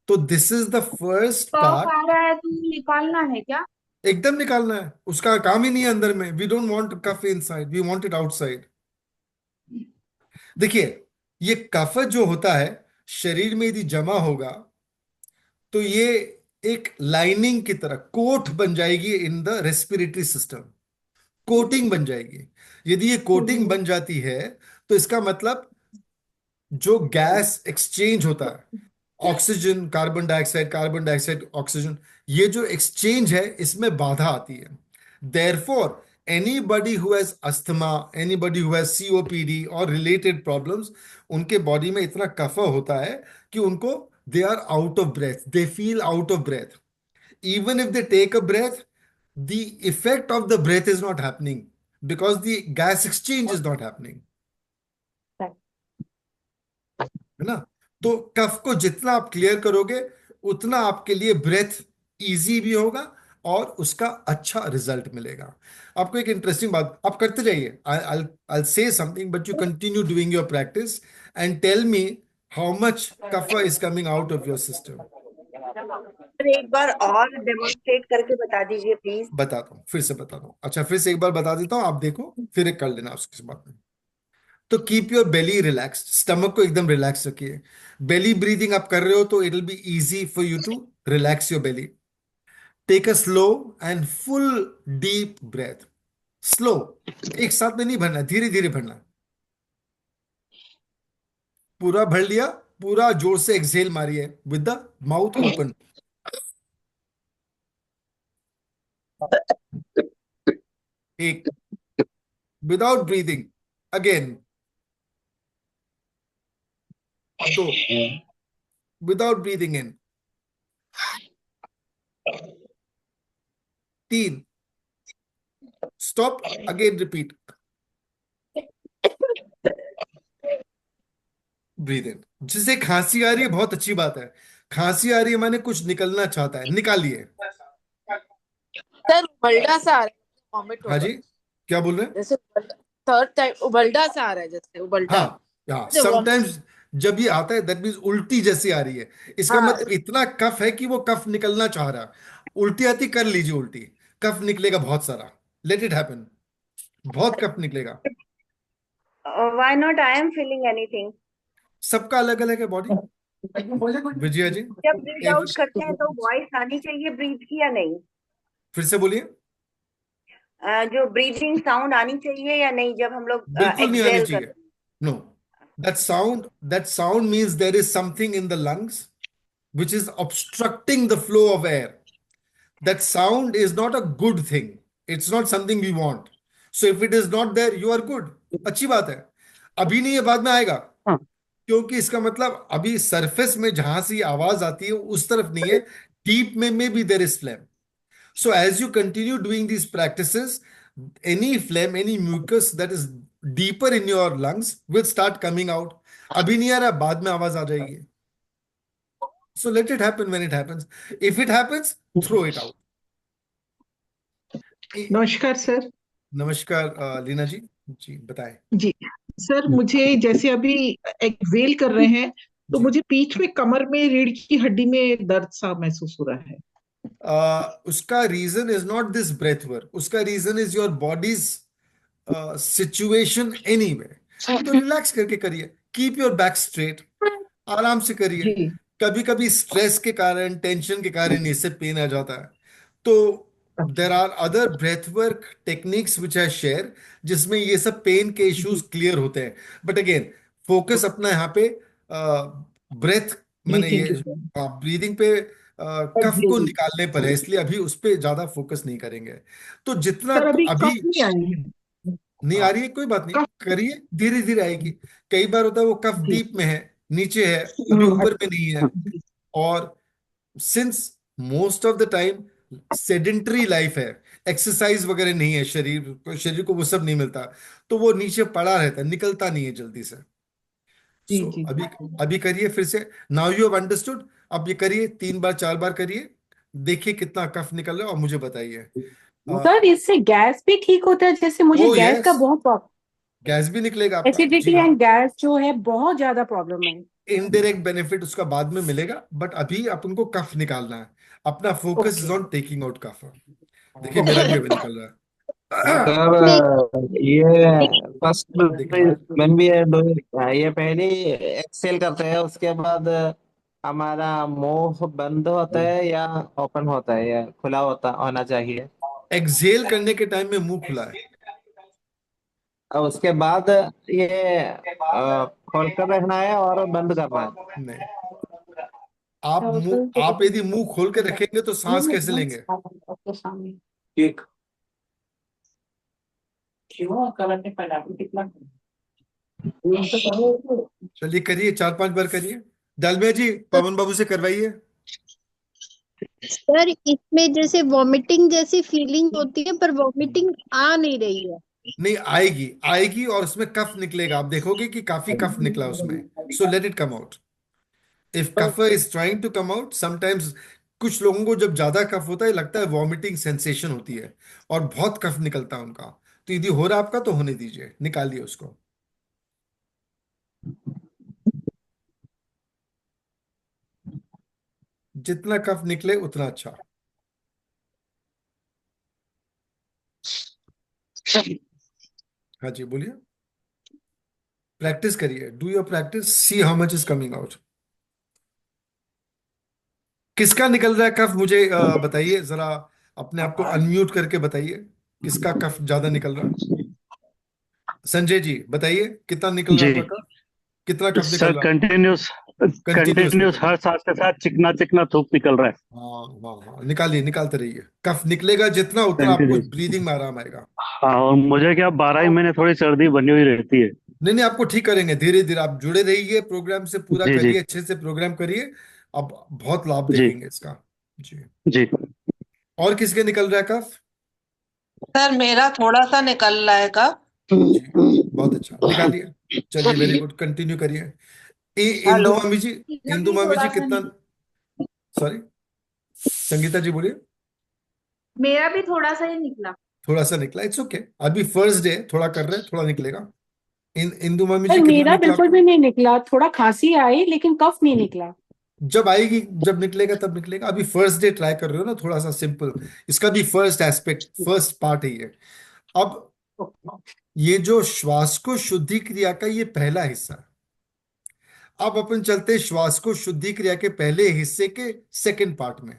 Speaker 1: तो this is the first
Speaker 2: cough
Speaker 1: part.
Speaker 2: आ रहा है तो निकालना है क्या?
Speaker 1: एकदम निकालना है, उसका काम ही नहीं है अंदर में। वी डोंट वांट कफ inside, we want it outside. देखिए, ये कफ जो होता है शरीर में यदि जमा होगा तो ये एक लाइनिंग की तरह कोट बन जाएगी इन द रेस्पिरेटरी सिस्टम। कोटिंग बन जाएगी। यदि ये कोटिंग बन जाती है तो इसका मतलब जो गैस एक्सचेंज होता है, ऑक्सीजन कार्बन डाइऑक्साइड ऑक्सीजन, ये जो एक्सचेंज है इसमें बाधा आती है। Therefore anybody who has asthma, anybody who has COPD और रिलेटेड प्रॉब्लम्स, उनके बॉडी में इतना कफ होता है कि उनको they are out of breath, they feel out of breath. even if they take a breath, the effect of the breath is not happening because the gas exchange is not happening, है ना? तो कफ को जितना आप clear करोगे उतना आपके लिए ब्रेथ इजी भी होगा और उसका अच्छा रिजल्ट मिलेगा। आपको एक इंटरेस्टिंग बात, आप करते जाइए। I say something but you continue doing your practice and tell me how much cough is coming out of your system.
Speaker 3: Sir एक बार और डेमोन्स्ट्रेट करके बता दीजिए प्लीज।
Speaker 1: बताता हूँ, फिर से बताता हूँ। अच्छा, फिर से एक बार बता देता हूँ, आप देखो, फिर एक कर लेना उसके बाद में। तो keep your belly relax, stomach को एकदम रिलैक्स रखिए। बेली ब्रीदिंग आप कर रहे हो तो it will be easy for you to relax your belly. Take a slow and full deep breath. Slow, एक साथ में नहीं भरना, धीरे धीरे भरना है। पूरा भर लिया, पूरा जोर से एक्सहेल मारिए विद द माउथ ओपन। एक, विदाउट ब्रीदिंग अगेन। दो, विदाउट ब्रीदिंग इन। तीन, stop, again repeat, breathe in. जिसे खांसी आ रही है बहुत अच्छी बात है। खांसी आ रही है माने कुछ निकलना चाहता है, निकालिए।
Speaker 8: सर उबल्टा सा आ रहा है, वॉमिट
Speaker 1: हाँ
Speaker 8: होगा।
Speaker 1: जी, क्या बोल रहे हैं?
Speaker 8: जैसे थर्ड टाइम उबल्टा सा आ रहा है, जैसे उबल्टा।
Speaker 1: हाँ, हाँ,
Speaker 8: जैसे वॉमिट।
Speaker 1: समटाइम्स जब ये आता है दैट मीन्स उल्टी जैसी आ रही है। इसका
Speaker 8: हाँ।
Speaker 1: मतलब इतना कफ है कि वो कफ निकलना चाह रहा है। उल्टी आती, कर लीजिए उल्टी, कफ निकलेगा बहुत सारा। लेट इट हैपन, बहुत कफ निकलेगा।
Speaker 3: Why not I am feeling anything.
Speaker 1: सबका अलग अलग है बॉडी। विजया जी,
Speaker 3: जब ब्रीद आउट
Speaker 1: एक,
Speaker 3: करते हैं तो वॉइस आनी चाहिए ब्रीथ की या नहीं?
Speaker 1: फिर से बोलिए।
Speaker 3: जो ब्रीथिंग साउंड आनी चाहिए या नहीं जब हम लोग
Speaker 1: बिल्कुल नहीं आनी
Speaker 3: एक्सहेल
Speaker 1: चाहिए।
Speaker 3: करते
Speaker 1: no, that sound means there is something in the lungs which is obstructing the flow of air. That sound is not a good thing. It's not something we want. So if it is not there, you are good. अच्छी बात है। अभी नहीं है, बाद में आएगा। क्योंकि इसका मतलब अभी सरफेस में जहां से ये आवाज आती है उस तरफ नहीं है, डीप में भी there is flame. So as you continue doing these practices, any phlegm, any mucus that is deeper in your lungs will start coming out. अभी नहीं आ रहा, बाद में आवाज आ जाएगी। So let it happen when it happens. If it happens, throw it out.
Speaker 9: नमस्कार sir.
Speaker 1: नमस्कार लीना जी, जी बताएं।
Speaker 9: जी सर, मुझे जैसे अभी एक्सेल कर रहे हैं तो
Speaker 1: जी,
Speaker 9: मुझे पीठ में, कमर में, रीढ़ की हड्डी में दर्द सा महसूस हो रहा है।
Speaker 1: उसका reason is not this breath work, उसका reason is your body's situation anyway. तो रिलैक्स करके करिए, कीप योर बैक स्ट्रेट, आराम से करिए।
Speaker 9: जी।
Speaker 1: कभी कभी स्ट्रेस के कारण, टेंशन के कारण इससे पेन आ जाता है। तो there are other breath work techniques which I share, जिसमें ये सब पेन के इश्यूज क्लियर होते हैं। बट अगेन फोकस अपना यहाँ पे ब्रेथ, मैंने ये
Speaker 9: ब्रीथिंग।
Speaker 1: ब्रीदिंग पे कफ को निकालने पर है, इसलिए अभी उस पे ज्यादा फोकस नहीं करेंगे। तो जितना
Speaker 9: सर अभी
Speaker 1: अभी
Speaker 9: कफ नहीं आई है।
Speaker 1: नहीं आ रही है कोई बात नहीं,
Speaker 9: कफ।
Speaker 1: करिए, धीरे धीरे आएगी। कई बार होता है वो कफ
Speaker 9: जी।
Speaker 1: डीप में है, नीचे है, अभी ऊपर में नहीं है।
Speaker 9: जी।
Speaker 1: और since most of the time sedentary life है, एक्सरसाइज वगैरह नहीं है, शरीर को वो सब नहीं मिलता, तो वो नीचे पड़ा रहता है, निकलता नहीं है जल्दी से।
Speaker 9: जी।
Speaker 1: सो
Speaker 9: जी।
Speaker 1: अभी अभी करिए फिर से। Now you have understood. अब ये करिए 3 बार 4 बार करिए, देखिए कितना कफ निकल रहा है और मुझे बताइए।
Speaker 6: सर इससे गैस भी ठीक होता है, जैसे मुझे
Speaker 1: ओ
Speaker 6: गैस का
Speaker 1: यस,
Speaker 6: बहुत
Speaker 1: गैस भी निकलेगा आपका, जी
Speaker 6: एसिडिटी
Speaker 1: हाँ।
Speaker 6: एंड गैस जो है बहुत ज्यादा प्रॉब्लम है।
Speaker 1: इनडायरेक्ट बेनिफिट उसका बाद में मिलेगा, बट अभी अपन को कफ निकालना है। अपना focus is
Speaker 6: okay
Speaker 1: on taking out cough. देखिए मेरा भी अभी निकल रहा है।
Speaker 10: सर ये फर्स्ट
Speaker 1: देखिए
Speaker 10: when we are doing ये पहले एक्सेल करते हैं, उसके बाद हमारा मुंह बंद होता है या ओपन होता है या खुला होना चाहिए,
Speaker 1: एक्सेल करने के टाइम में मुंह खुला है।
Speaker 10: और उसके बाद ये खोल कर रखना है और बंद करना है।
Speaker 1: नहीं, आप यदि मुंह खोल के रखेंगे तो सांस कैसे लेंगे?
Speaker 10: ठीक।
Speaker 1: चलिए करिए, 4 5 बार करिए। डालमिया जी, पवन बाबू से करवाइए।
Speaker 11: सर इसमें जैसे वॉमिटिंग जैसी फीलिंग होती है, पर वॉमिटिंग आ नहीं रही है।
Speaker 1: नहीं, आएगी आएगी, और उसमें कफ निकलेगा, आप देखोगे कि काफी कफ निकला उसमें। So let it come out. If कफ is trying to come out sometimes, कुछ लोगों को जब ज्यादा कफ होता है लगता है वॉमिटिंग सेंसेशन होती है, और बहुत कफ निकलता है उनका। तो यदि हो रहा है आपका तो होने दीजिए, निकालिए उसको। जितना कफ निकले उतना अच्छा। हाँ जी बोलिए। प्रैक्टिस करिए, do your practice, see how much is coming out. किसका निकल रहा है कफ, मुझे बताइए जरा। अपने आप को अनम्यूट करके बताइए, किसका कफ ज्यादा निकल रहा है। संजय जी बताइए, कितना निकल रहा है
Speaker 4: जी
Speaker 1: आपका कफ? कितना कफ
Speaker 4: सर,
Speaker 1: निकल रहा है?
Speaker 4: कंटिन्यूस
Speaker 1: कंटिन्यूस
Speaker 4: कंटिन्यूस
Speaker 1: निकल रहा
Speaker 4: हर सांस के साथ चिकना चिकना थूक निकल रहा है।
Speaker 1: है। हाँ हाँ हाँ, निकालिए, निकालते रहिए। कफ निकलेगा जितना उतना आपको
Speaker 4: कंटिन्यूस।
Speaker 1: ब्रीदिंग में आराम आएगा।
Speaker 4: हाँ, और मुझे क्या 12 ही महीने थोड़ी सर्दी बनी हुई रहती है।
Speaker 1: नहीं नहीं, आपको ठीक करेंगे, धीरे धीरे आप जुड़े रहिए, प्रोग्राम से पूरा
Speaker 4: जी जी
Speaker 1: करिए, अच्छे से प्रोग्राम करिए। अब बहुत लाभ
Speaker 4: जी
Speaker 1: देखेंगे इसका। जी।
Speaker 4: जी।
Speaker 1: और किसके निकल रहा है कफ?
Speaker 8: सर मेरा थोड़ा सा निकल रहा है का।
Speaker 1: जी, बहुत अच्छा, निकालिए। चलिए, वेरी गुड, कंटिन्यू करिए। इंदु
Speaker 8: हेलो।
Speaker 1: मामी जी, इंदु मामी जी कितना? सॉरी, संगीता जी बोलिए।
Speaker 2: मेरा भी थोड़ा सा ही निकला।
Speaker 1: थोड़ा सा निकला, इट्स ओके, अभी फर्स्ट डे, थोड़ा कर रहे हैं, थोड़ा निकलेगा। इंदु मामी
Speaker 6: सर
Speaker 1: जी कितना
Speaker 6: मेरा
Speaker 1: निकला
Speaker 6: बिल्कुल
Speaker 1: आपको?
Speaker 6: भी नहीं निकला, थोड़ा खांसी आई लेकिन कफ नहीं निकला।
Speaker 1: जब आएगी, जब निकलेगा तब निकलेगा। अभी फर्स्ट डे ट्राई कर रहे हो ना, थोड़ा सा सिंपल। इसका भी फर्स्ट एस्पेक्ट, फर्स्ट पार्ट है ये। अब ये जो श्वास को शुद्धि क्रिया का ये पहला हिस्सा है। अब अपन चलते हैं श्वास को शुद्धि क्रिया के पहले हिस्से के सेकंड पार्ट में।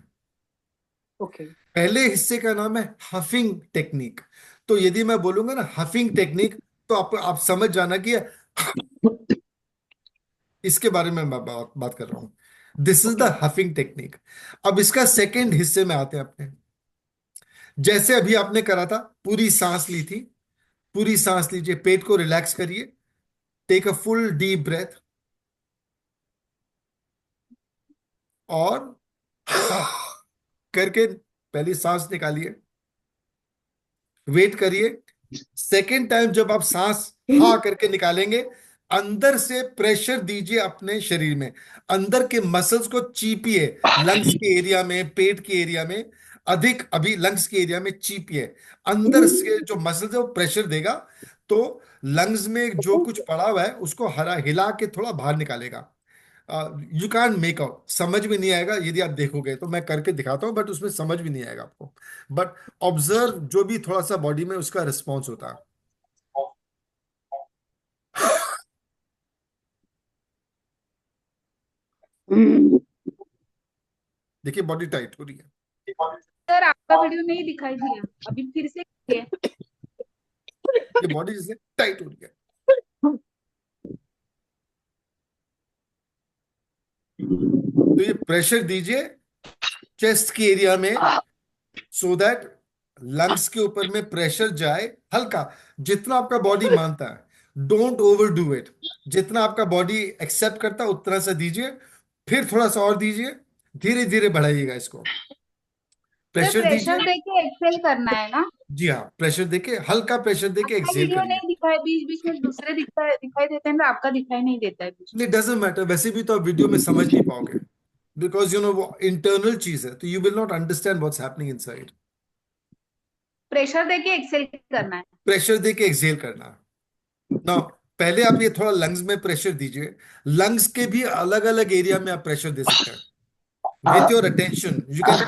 Speaker 6: ओके।
Speaker 1: पहले हिस्से का नाम है हफिंग टेक्निक। तो यदि मैं बोलूंगा ना हफिंग टेक्निक, तो आप समझ जाना कि इसके बारे में मैं बात कर रहा हूं। This is the huffing technique. अब इसका सेकंड हिस्से में आते हैं अपने। जैसे अभी आपने करा था, पूरी सांस ली थी, पूरी सांस लीजिए, पेट को रिलैक्स करिए, take a full deep breath, और करके पहली सांस निकालिए, वेट करिए। सेकेंड टाइम जब आप सांस हा करके निकालेंगे, अंदर से प्रेशर दीजिए अपने शरीर में, अंदर के मसल्स को चीपिए, लंग्स के एरिया में, पेट के एरिया में, अधिक अभी लंग्स के एरिया में चीपिए। अंदर से जो मसल्स है वो प्रेशर देगा, तो लंग्स में जो कुछ पड़ा हुआ है उसको हरा हिला के थोड़ा बाहर निकालेगा। यू कैन मेक आउट, समझ में नहीं आएगा यदि आप देखोगे तो, मैं करके दिखाता हूँ, बट उसमें समझ भी नहीं आएगा आपको। बट ऑब्जर्व जो भी थोड़ा सा बॉडी में उसका रिस्पॉन्स होता है। देखिए बॉडी टाइट हो रही है।
Speaker 12: सर आपका वीडियो नहीं दिखाई दिया, अभी फिर से किए।
Speaker 1: ये बॉडी जैसे टाइट हो रही है। तो ये प्रेशर दीजिए चेस्ट के एरिया में, सो दैट लंग्स के ऊपर में प्रेशर जाए हल्का, जितना आपका बॉडी मानता है। Don't over do it. जितना आपका बॉडी एक्सेप्ट करता है उतना सा दीजिए, फिर थोड़ा सा और दीजिए, धीरे धीरे बढ़ाइएगा इसको।
Speaker 12: सर
Speaker 1: प्रेशर
Speaker 12: प्रेशर
Speaker 1: दीजिए।
Speaker 12: देके एक्सेल करना है ना?
Speaker 1: जी हाँ, प्रेशर देके, हल्का प्रेशर देके
Speaker 12: आपका
Speaker 1: एक्सेल
Speaker 12: वीडियो
Speaker 1: करिए।
Speaker 12: नहीं दिखाई, बीच बीच में दूसरे दिखाई देते हैं, तो आपका दिखाई नहीं देता है बीच में।
Speaker 1: इट डजेंट मैटर, वैसे भी तो आप वीडियो में समझ नहीं पाओगे, बिकॉज यू नो वो इंटरनल चीज है, तो you will not understand what's happening inside.
Speaker 12: Pressure देके एक्सेल करना है।
Speaker 1: प्रेशर देके एक्सेल करना। ना, पहले आप ये थोड़ा लंग्स में प्रेशर दीजिए। लंग्स के भी अलग अलग एरिया में आप प्रेशर दे सकते हैं with your attention. You can,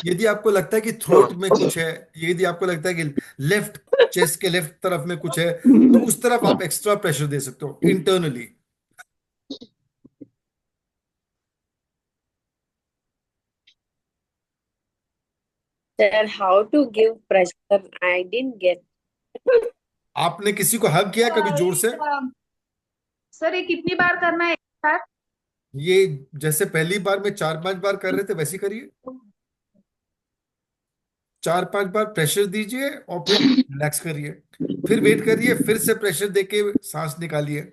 Speaker 1: यदि आपको लगता है कि थ्रोट में कुछ है, यदि आपको लगता है कि लेफ्ट चेस्ट के लेफ्ट तरफ में कुछ है, तो उस तरफ आप एक्स्ट्रा प्रेशर दे सकते हो internally.
Speaker 5: Sir, how to give pressure? I didn't get.
Speaker 1: आपने किसी को हग किया कभी जोर से?
Speaker 12: सर ये कितनी बार करना है एक बार?
Speaker 1: ये जैसे पहली बार में 4-5 बार कर रहे थे वैसे करिए। 4-5 बार प्रेशर दीजिए और फिर रिलैक्स करिए, फिर वेट करिए, फिर से प्रेशर देके सांस निकालिए।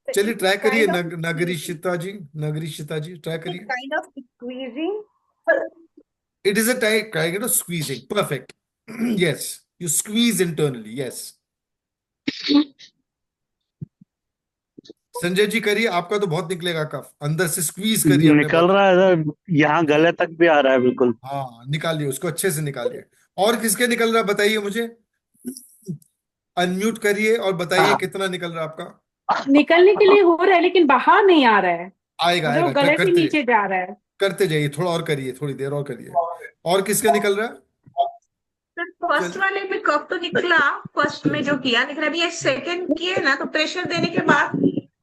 Speaker 1: चलिए ट्राई करिए। नगरीशिता जी, नगरीशिता जी ट्राई करिए।
Speaker 3: Kind of squeezing.
Speaker 1: It is a kind of squeezing. Perfect. Yes, you squeeze internally. Yes, Sanjay ji करिए, आपका तो बहुत निकलेगा कफ, अंदर से स्क्वीज करिए अपने
Speaker 4: निकल
Speaker 1: बॉडी।
Speaker 4: रहा है सर, यहाँ गले तक भी आ रहा है बिल्कुल।
Speaker 1: हाँ, निकालिए उसको, अच्छे से निकालिए। और किसके निकल रहा है बताइए मुझे। अनम्यूट करिए और बताइए कितना निकल रहा है आपका।
Speaker 6: निकलने के लिए हो रहा है लेकिन बाहर नहीं आ रहा है,
Speaker 1: आएगा
Speaker 6: मतलब
Speaker 1: आएगा,
Speaker 6: वो गले से
Speaker 1: करते
Speaker 6: नीचे जा रहा है।
Speaker 1: करते जाइए, थोड़ा और करिए, थोड़ी देर और करिए। और किसका निकल रहा है?
Speaker 2: सर फर्स्ट
Speaker 1: चल,
Speaker 2: वाले में कब तो निकला, फर्स्ट में जो किया निकला, अभी ये सेकंड किए ना, तो प्रेशर देने के बाद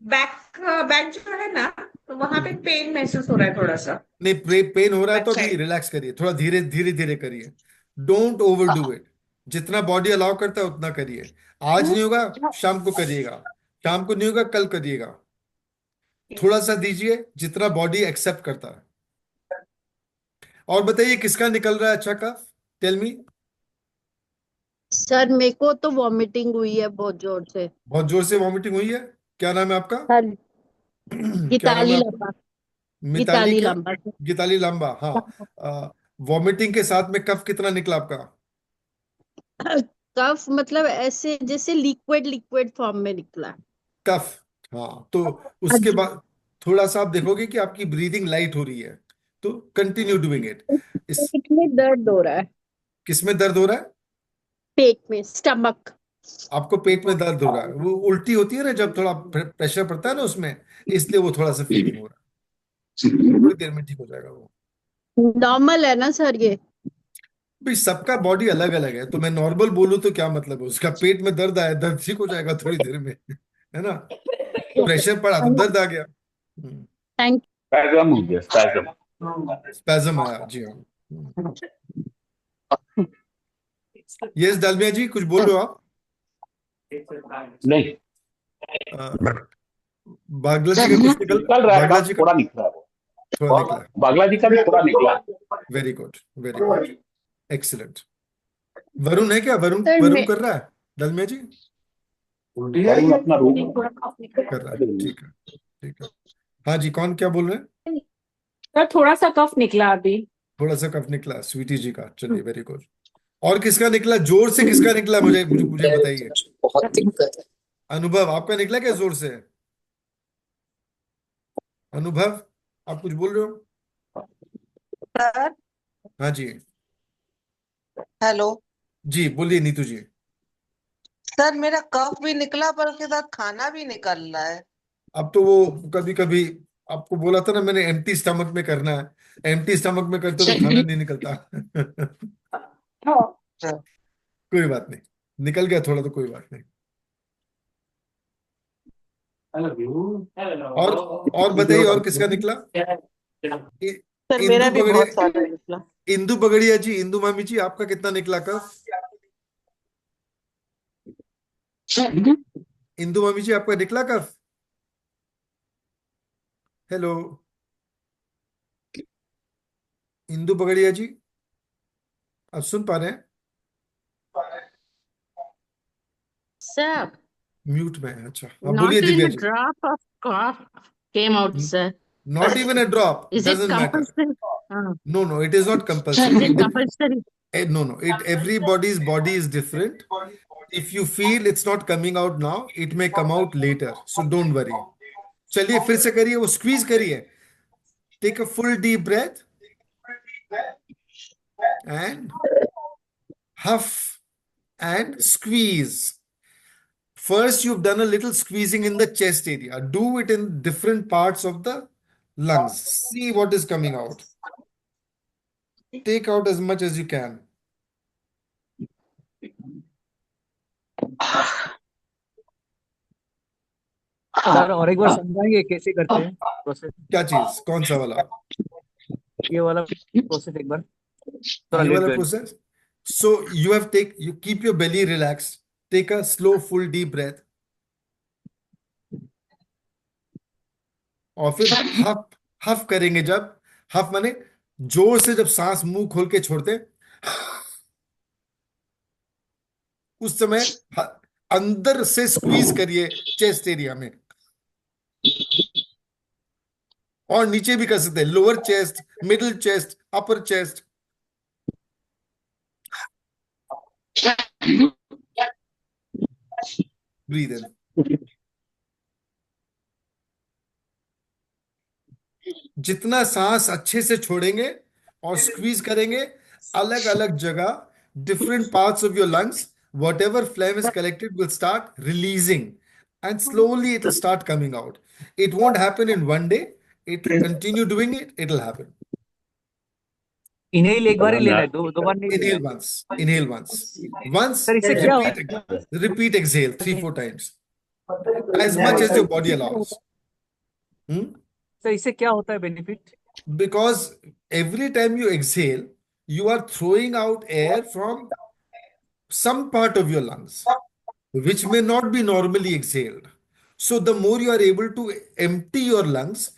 Speaker 2: बैक बैक जो है ना, तो वहां पे पेन महसूस हो रहा है थोड़ा सा।
Speaker 1: नहीं पेन हो रहा है तो
Speaker 2: बैक
Speaker 1: अभी
Speaker 2: साइड।
Speaker 1: रिलैक्स करिए, थोड़ा धीरे धीरे धीरे करिए। Don't over do it. जितना बॉडी अलाउ करता है उतना करिए। आज नहीं होगा शाम को करिएगा, शाम को नहीं होगा कल करिएगा। थोड़ा सा दीजिए जितना बॉडी एक्सेप्ट करता है। और बताइए किसका निकल रहा है अच्छा कफ? Tell me.
Speaker 11: सर मेरे को तो वॉमिटिंग हुई है बहुत जोर से।
Speaker 1: बहुत जोर से वॉमिटिंग हुई है? क्या नाम है आपका?
Speaker 11: हाँ,
Speaker 1: क्या नाम
Speaker 11: गीताली
Speaker 1: है आपका?
Speaker 11: लंबा।
Speaker 1: मिताली
Speaker 11: गीताली
Speaker 1: क्या?
Speaker 11: लंबा।
Speaker 1: गीताली लंबा, हाँ। वॉमिटिंग के साथ में कफ कितना निकला आपका?
Speaker 11: कफ मतलब ऐसे जैसे लिक्विड लिक्विड फॉर्म में निकला।
Speaker 1: कफ। हाँ, तो
Speaker 11: हाँ
Speaker 1: उसके
Speaker 11: जी।
Speaker 1: बाद थोड़ा सा आप देखोगे कि आपकी ब्रीदिंग लाइट हो रही है, तो कंटिन्यू डूइंग इट। इस
Speaker 11: पेट में दर्द हो रहा है।
Speaker 1: किसमें दर्द हो रहा है?
Speaker 11: पेट में, स्टमक।
Speaker 1: आपको पेट में दर्द हो रहा है, वो उल्टी होती है ना जब थोड़ा प्रेशर पड़ता है ना उसमें, इसलिए वो थोड़ा सा फीलिंग हो रहा है। थोड़ी देर में ठीक हो जाएगा वो।
Speaker 11: नॉर्मल है ना सर ये?
Speaker 1: भाई सबका बॉडी अलग अलग है, तो मैं नॉर्मल बोलूं तो क्या मतलब है उसका? पेट में दर्द आया, दर्द ठीक हो जाएगा थोड़ी देर में, है ना? प्रेशर पड़ा तो दर्द आ गया।
Speaker 11: थैंक
Speaker 7: स्पैज्म हो गया, स्पैज्म।
Speaker 1: स्पैज्म आया, जी हाँ। यस डालमिया जी, कुछ बोल रहे हो आप?
Speaker 7: नहीं,
Speaker 1: अ, बागला जी का कुछ
Speaker 7: निकल रहा है
Speaker 1: बागला
Speaker 7: कफ,
Speaker 1: जी का
Speaker 7: थोड़ा निकला है वो।
Speaker 1: थोड़ा निकला।
Speaker 7: बागला जी का भी थोड़ा निकला।
Speaker 1: Very good, very good, excellent. Varun है क्या? वरुण
Speaker 11: सर
Speaker 1: वरुण
Speaker 11: मैं
Speaker 1: कर रहा है डालमिया जी?
Speaker 7: वरुण अपना रूम
Speaker 1: कर रहा है, ठीक है, ठीक है। हाँ जी, कौन क्या बोल रहे हैं?
Speaker 6: सर थोड़ा सा कफ निकला अभी।
Speaker 1: थोड़ा सा कफ निकला स्वीटी जी का, चलिए वेरी गुड। और किसका निकला? जोर से किसका निकला? मुझे मुझे मुझे बताइए।
Speaker 5: बहुत दिक्कत है।
Speaker 1: अनुभव, आपका निकला क्या जोर से? अनुभव, आप कुछ बोल रहे हो?
Speaker 3: सर
Speaker 1: हाँ जी,
Speaker 3: हेलो।
Speaker 1: जी बोलिए नीतू जी।
Speaker 3: सर मेरा कफ भी निकला पर उसके साथ खाना भी निकल रहा है।
Speaker 1: अब तो वो कभी कभी, आपको बोला था ना मैंने, एम्प्टी स्टमक में करना है। एम्प्टी स्टमक में करते तो खाना नहीं निकलता। कोई बात नहीं, निकल गया थोड़ा तो कोई बात नहीं। और बताइए और किसका निकला?
Speaker 8: सर
Speaker 1: इंदु
Speaker 8: मेरा भी
Speaker 1: बगड़िया,
Speaker 8: बहुत सारा निकला।
Speaker 1: इंदु बगड़िया जी, इंदु मामी जी, आपका कितना निकला कफ? इंदु मामी जी, आपका निकला कफ? हेलो इंदु बगड़िया जी, आप सुन पा रहे हैं?
Speaker 6: Sir,
Speaker 1: म्यूट में है, अच्छा। हाँ
Speaker 6: not
Speaker 1: बोलिए
Speaker 6: even
Speaker 1: Divya
Speaker 6: a
Speaker 1: ji.
Speaker 6: drop of cough came out, sir.
Speaker 1: Not even a drop,
Speaker 6: Is it
Speaker 1: doesn't matter.
Speaker 6: compulsory?
Speaker 1: No, no, it is not
Speaker 6: Is
Speaker 1: compulsory.
Speaker 6: it compulsory?
Speaker 1: No, no, everybody's body is different. If you feel it's not coming out now, it may come out later. So don't worry. चलिए फिर से करिए, वो squeeze करिए. Take a full deep breath and huff and squeeze. First, you've done a little squeezing in the chest area. Do it in different parts of the lungs. See what is coming out. Take out as much as you can.
Speaker 13: Sir और एक बार समझाएंगे कैसे करते हैं process?
Speaker 1: क्या चीज? कौन सा वाला?
Speaker 13: ये वाला प्रोसेस एक बार थोड़ा
Speaker 1: ये
Speaker 13: लेट
Speaker 1: वाला
Speaker 13: गए।
Speaker 1: Process. So you keep your belly relaxed. Take a slow, full, deep breath. और फिर हफ हफ करेंगे. जब हफ माने जोर से, जब सांस मुंह खोल के छोड़ते हैं, उस समय अंदर से स्क्वीज करिए चेस्ट एरिया में. और नीचे भी कर सकते हैं, lower chest, middle chest, upper chest. Breathe in. जितना सांस अच्छे से छोड़ेंगे और स्क्वीज करेंगे, अलग अलग जगह, different parts of your lungs, whatever phlegm is collected will start releasing, and slowly it will start coming out. It won't happen in one day. It continue doing it, it'll happen.
Speaker 13: Inhale एक बार ही लेना है, दो बार नहीं लेना
Speaker 1: Inhale once. Inhale once. Once.
Speaker 13: Sir इससे क्या
Speaker 1: Repeat exhale 3-4 times. As much as your body allows.
Speaker 13: Sir इससे क्या होता है benefit?
Speaker 1: Because every time you exhale, you are throwing out air from some part of your lungs, which may not be normally exhaled. So the more you are able to empty your lungs,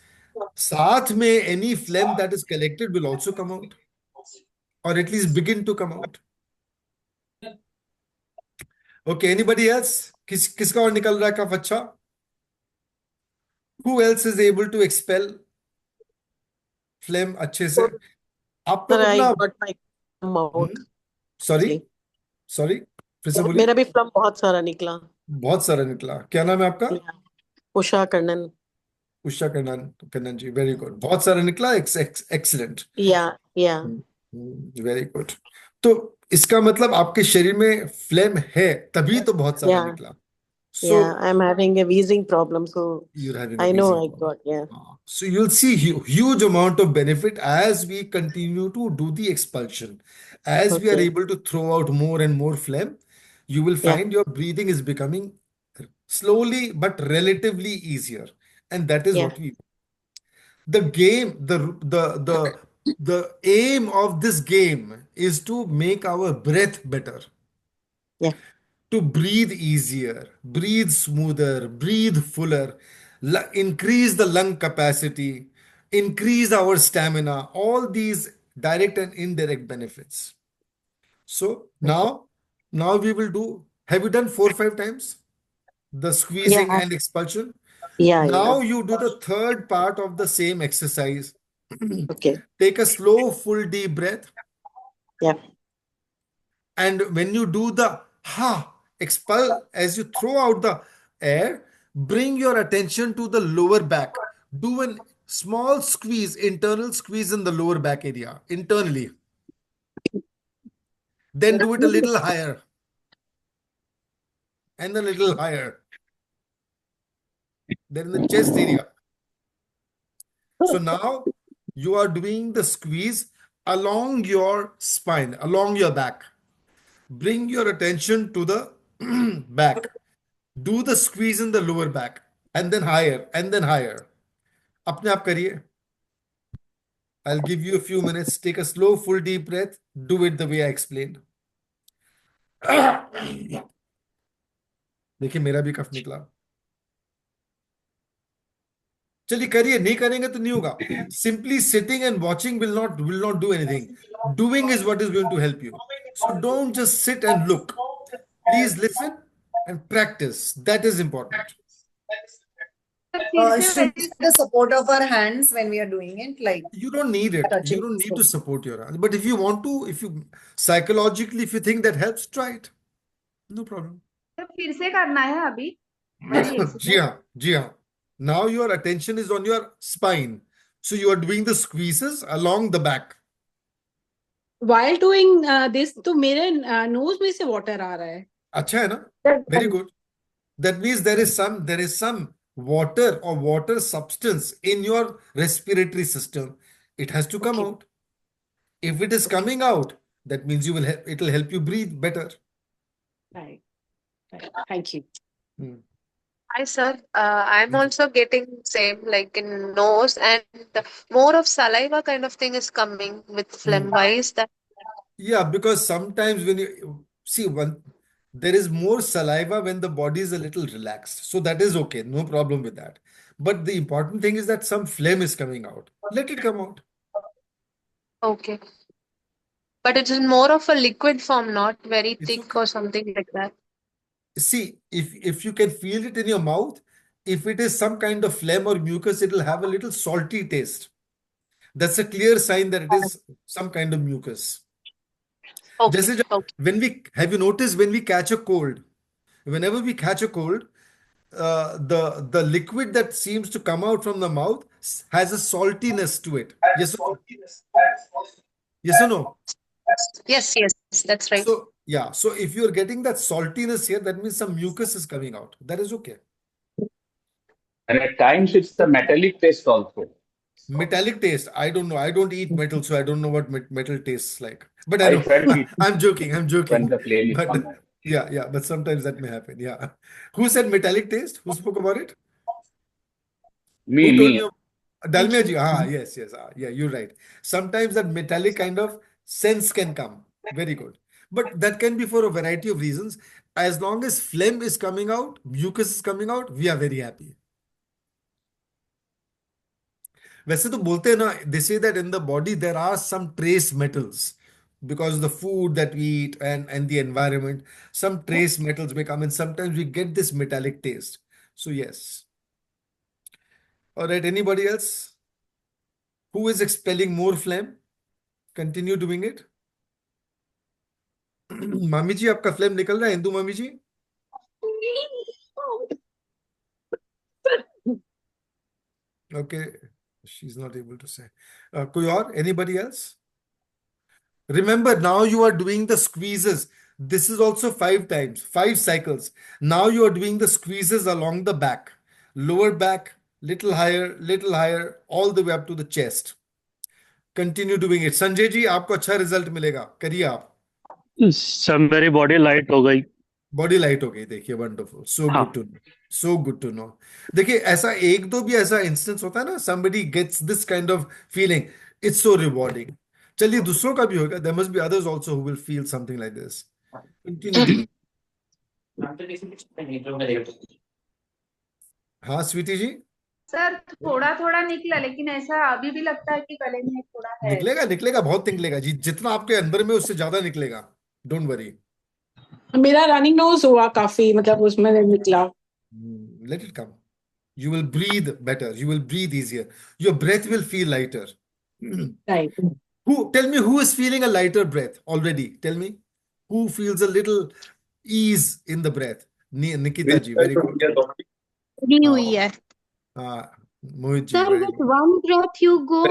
Speaker 1: साथ में any phlegm that is collected will also come out, or at least begin to come out. Okay, anybody else? किसका और निकल रहा है कफ अच्छा? Who else is able to expel phlegm अच्छे से? आप लोग
Speaker 8: सर आई
Speaker 1: अपना
Speaker 8: गॉट माय माउथ।
Speaker 1: सॉरी फिर से बोलिए.
Speaker 8: मेरा भी फ्लम बहुत सारा निकला।
Speaker 1: बहुत सारा निकला. क्या नाम है आपका?
Speaker 8: उषा कर्णन।
Speaker 1: उषा कन्नन जी, वेरी गुड. बहुत सारा निकला. एक्सीलेंट.
Speaker 8: या
Speaker 1: वेरी गुड. तो इसका मतलब आपके शरीर में फ्लेम है, तभी तो बहुत सारा
Speaker 8: या
Speaker 1: निकला.
Speaker 8: Yeah I am having a wheezing problem, so
Speaker 1: You're having a
Speaker 8: I know
Speaker 1: wheezing
Speaker 8: I
Speaker 1: problem.
Speaker 8: Got yeah
Speaker 1: So you'll see huge amount of benefit as we continue to do the expulsion. As we are
Speaker 8: Okay.
Speaker 1: able to throw out more and more phlegm, you will
Speaker 8: Yeah.
Speaker 1: find your breathing is becoming slowly but relatively easier. And that is
Speaker 8: Yeah.
Speaker 1: what we. The game, the aim of this game is to make our breath better.
Speaker 8: Yeah.
Speaker 1: To breathe easier, breathe smoother, breathe fuller, increase the lung capacity, increase our stamina, all these direct and indirect benefits. So now we will do, have you done 4-5 times? The squeezing
Speaker 8: Yeah.
Speaker 1: and expulsion.
Speaker 8: Yeah.
Speaker 1: Now
Speaker 8: Yeah.
Speaker 1: you do the third part of the same exercise.
Speaker 8: Okay.
Speaker 1: Take a slow, full, deep breath.
Speaker 8: Yeah.
Speaker 1: And when you do the expel, as you throw out the air, bring your attention to the lower back. Do a small squeeze, internal squeeze in the lower back area, internally. Then do it a little higher. And a little higher. Then in the chest area. So now you are doing the squeeze along your spine, along your back. Bring your attention to the back. Do the squeeze in the lower back, and then higher, and then higher. अपने आप करिए. I'll give you a few minutes. Take a slow, full, deep breath. Do it the way I explained. देखिए मेरा भी कफ निकला. चलिए करिए, नहीं करेंगे तो नहीं होगा. Simply sitting and watching will not do anything. Doing is what is going to help you. So don't just sit and look. Please listen and practice. That is important.
Speaker 2: फिर से
Speaker 3: Should we have the support of our hands when we are doing it, like
Speaker 1: You don't need it. You
Speaker 3: touching?
Speaker 1: don't need to support your hand. But if you want to, if you psychologically, if you think that helps, try it. No problem.
Speaker 12: तो फिर से करना है अभी वही
Speaker 1: जी
Speaker 12: exercise?
Speaker 1: हाँ, जी हाँ. Now your attention is on your spine. So you are doing the squeezes along the back.
Speaker 6: While doing this, तो मेरे nose में से water आ रहा है.
Speaker 1: अच्छा है ना? Very good. That means there is some water or water substance in your respiratory system. It has to come out. If it is coming out, that means it will help you breathe better.
Speaker 6: Right. Thank you.
Speaker 5: Hi, sir. I'm also getting same like in nose and more of saliva kind of thing is coming with phlegm. Why is that?
Speaker 1: Yeah, because sometimes when you see there is more saliva when the body is a little relaxed. So that is okay, no problem with that. But the important thing is that some phlegm is coming out. Let it come out.
Speaker 5: Okay. But it is more of a liquid form, not very
Speaker 1: It's
Speaker 5: thick
Speaker 1: okay.
Speaker 5: or something like that.
Speaker 1: See, if you can feel it in your mouth, if it is some kind of phlegm or mucus, it will have a little salty taste. That's a clear sign that it is some kind of mucus.
Speaker 5: Okay.
Speaker 1: जैसे जब have you noticed when we catch a cold, whenever we catch a cold, the liquid that seems to come out from the mouth has a saltiness to it. Yes or no? Yes or no?
Speaker 5: Yes, that's right.
Speaker 1: So yeah, so if you're getting that saltiness here, that means some mucus is coming out. That is okay.
Speaker 7: And at times it's the metallic taste also.
Speaker 1: Metallic taste. I don't know. I don't eat metal, so I don't know what metal tastes like. But I
Speaker 7: I
Speaker 1: know.
Speaker 7: felt it
Speaker 1: I'm joking.
Speaker 7: when the flame is
Speaker 1: But
Speaker 7: coming.
Speaker 1: yeah. But sometimes that may happen. Yeah. Who said metallic taste? Who spoke about it? Who told
Speaker 7: Me.
Speaker 1: you? Dalmia ji. Yes. Yeah, you're right. Sometimes that metallic kind of sense can come. Very good. But that can be for a variety of reasons. As long as phlegm is coming out, mucus is coming out, we are very happy. वैसे तो बोलते हैं ना, they say that in the body there are some trace metals because the food that we eat and the environment, some trace metals may come and sometimes we get this metallic taste. So yes. All right, anybody else who is expelling more phlegm? Continue doing it. मामी जी आपका phlegm निकल रहा है, इंदु मामी जी? Okay, she's not able to say. कोई और? Anybody else? Remember, now you are doing the squeezes. This is also 5 times, 5 cycles. Now you are doing the squeezes along the back, lower back, little higher, all the way up to the chest. Continue doing it. Sanjay ji आपको अच्छा result मिलेगा, करिए आप.
Speaker 4: सब मेरी body light हो गई.
Speaker 1: Body light हो गई, देखिए वंडरफुल. सो
Speaker 4: हाँ.
Speaker 1: Good to know, so good to know. देखिए ऐसा एक दो भी ऐसा इंस्टेंस होता है ना, somebody gets this kind of feeling. It's so rewarding. चलिए दूसरों का भी होगा. There must be others also who will feel something like this. Continue doing. हाँ स्वीटी जी.
Speaker 12: सर थोड़ा थोड़ा निकला लेकिन ऐसा अभी भी लगता है कि गले में थोड़ा है.
Speaker 1: निकलेगा बहुत निकलेगा जी. जितना आपके अंदर में उससे ज्यादा निकलेगा. Don't worry.
Speaker 6: मेरा रनिंग नोज हुआ काफी, मतलब उसमें निकला.
Speaker 1: Let it come. You will breathe better. You will breathe easier. Your breath will feel lighter.
Speaker 6: Right.
Speaker 1: Tell me who is feeling a lighter breath already? Tell me who feels a little ease in the breath. Nikita ji, very good.
Speaker 11: नहीं हुई है.
Speaker 1: Mohit ji,
Speaker 11: Sir,
Speaker 1: very
Speaker 11: with
Speaker 1: good.
Speaker 11: one breath you go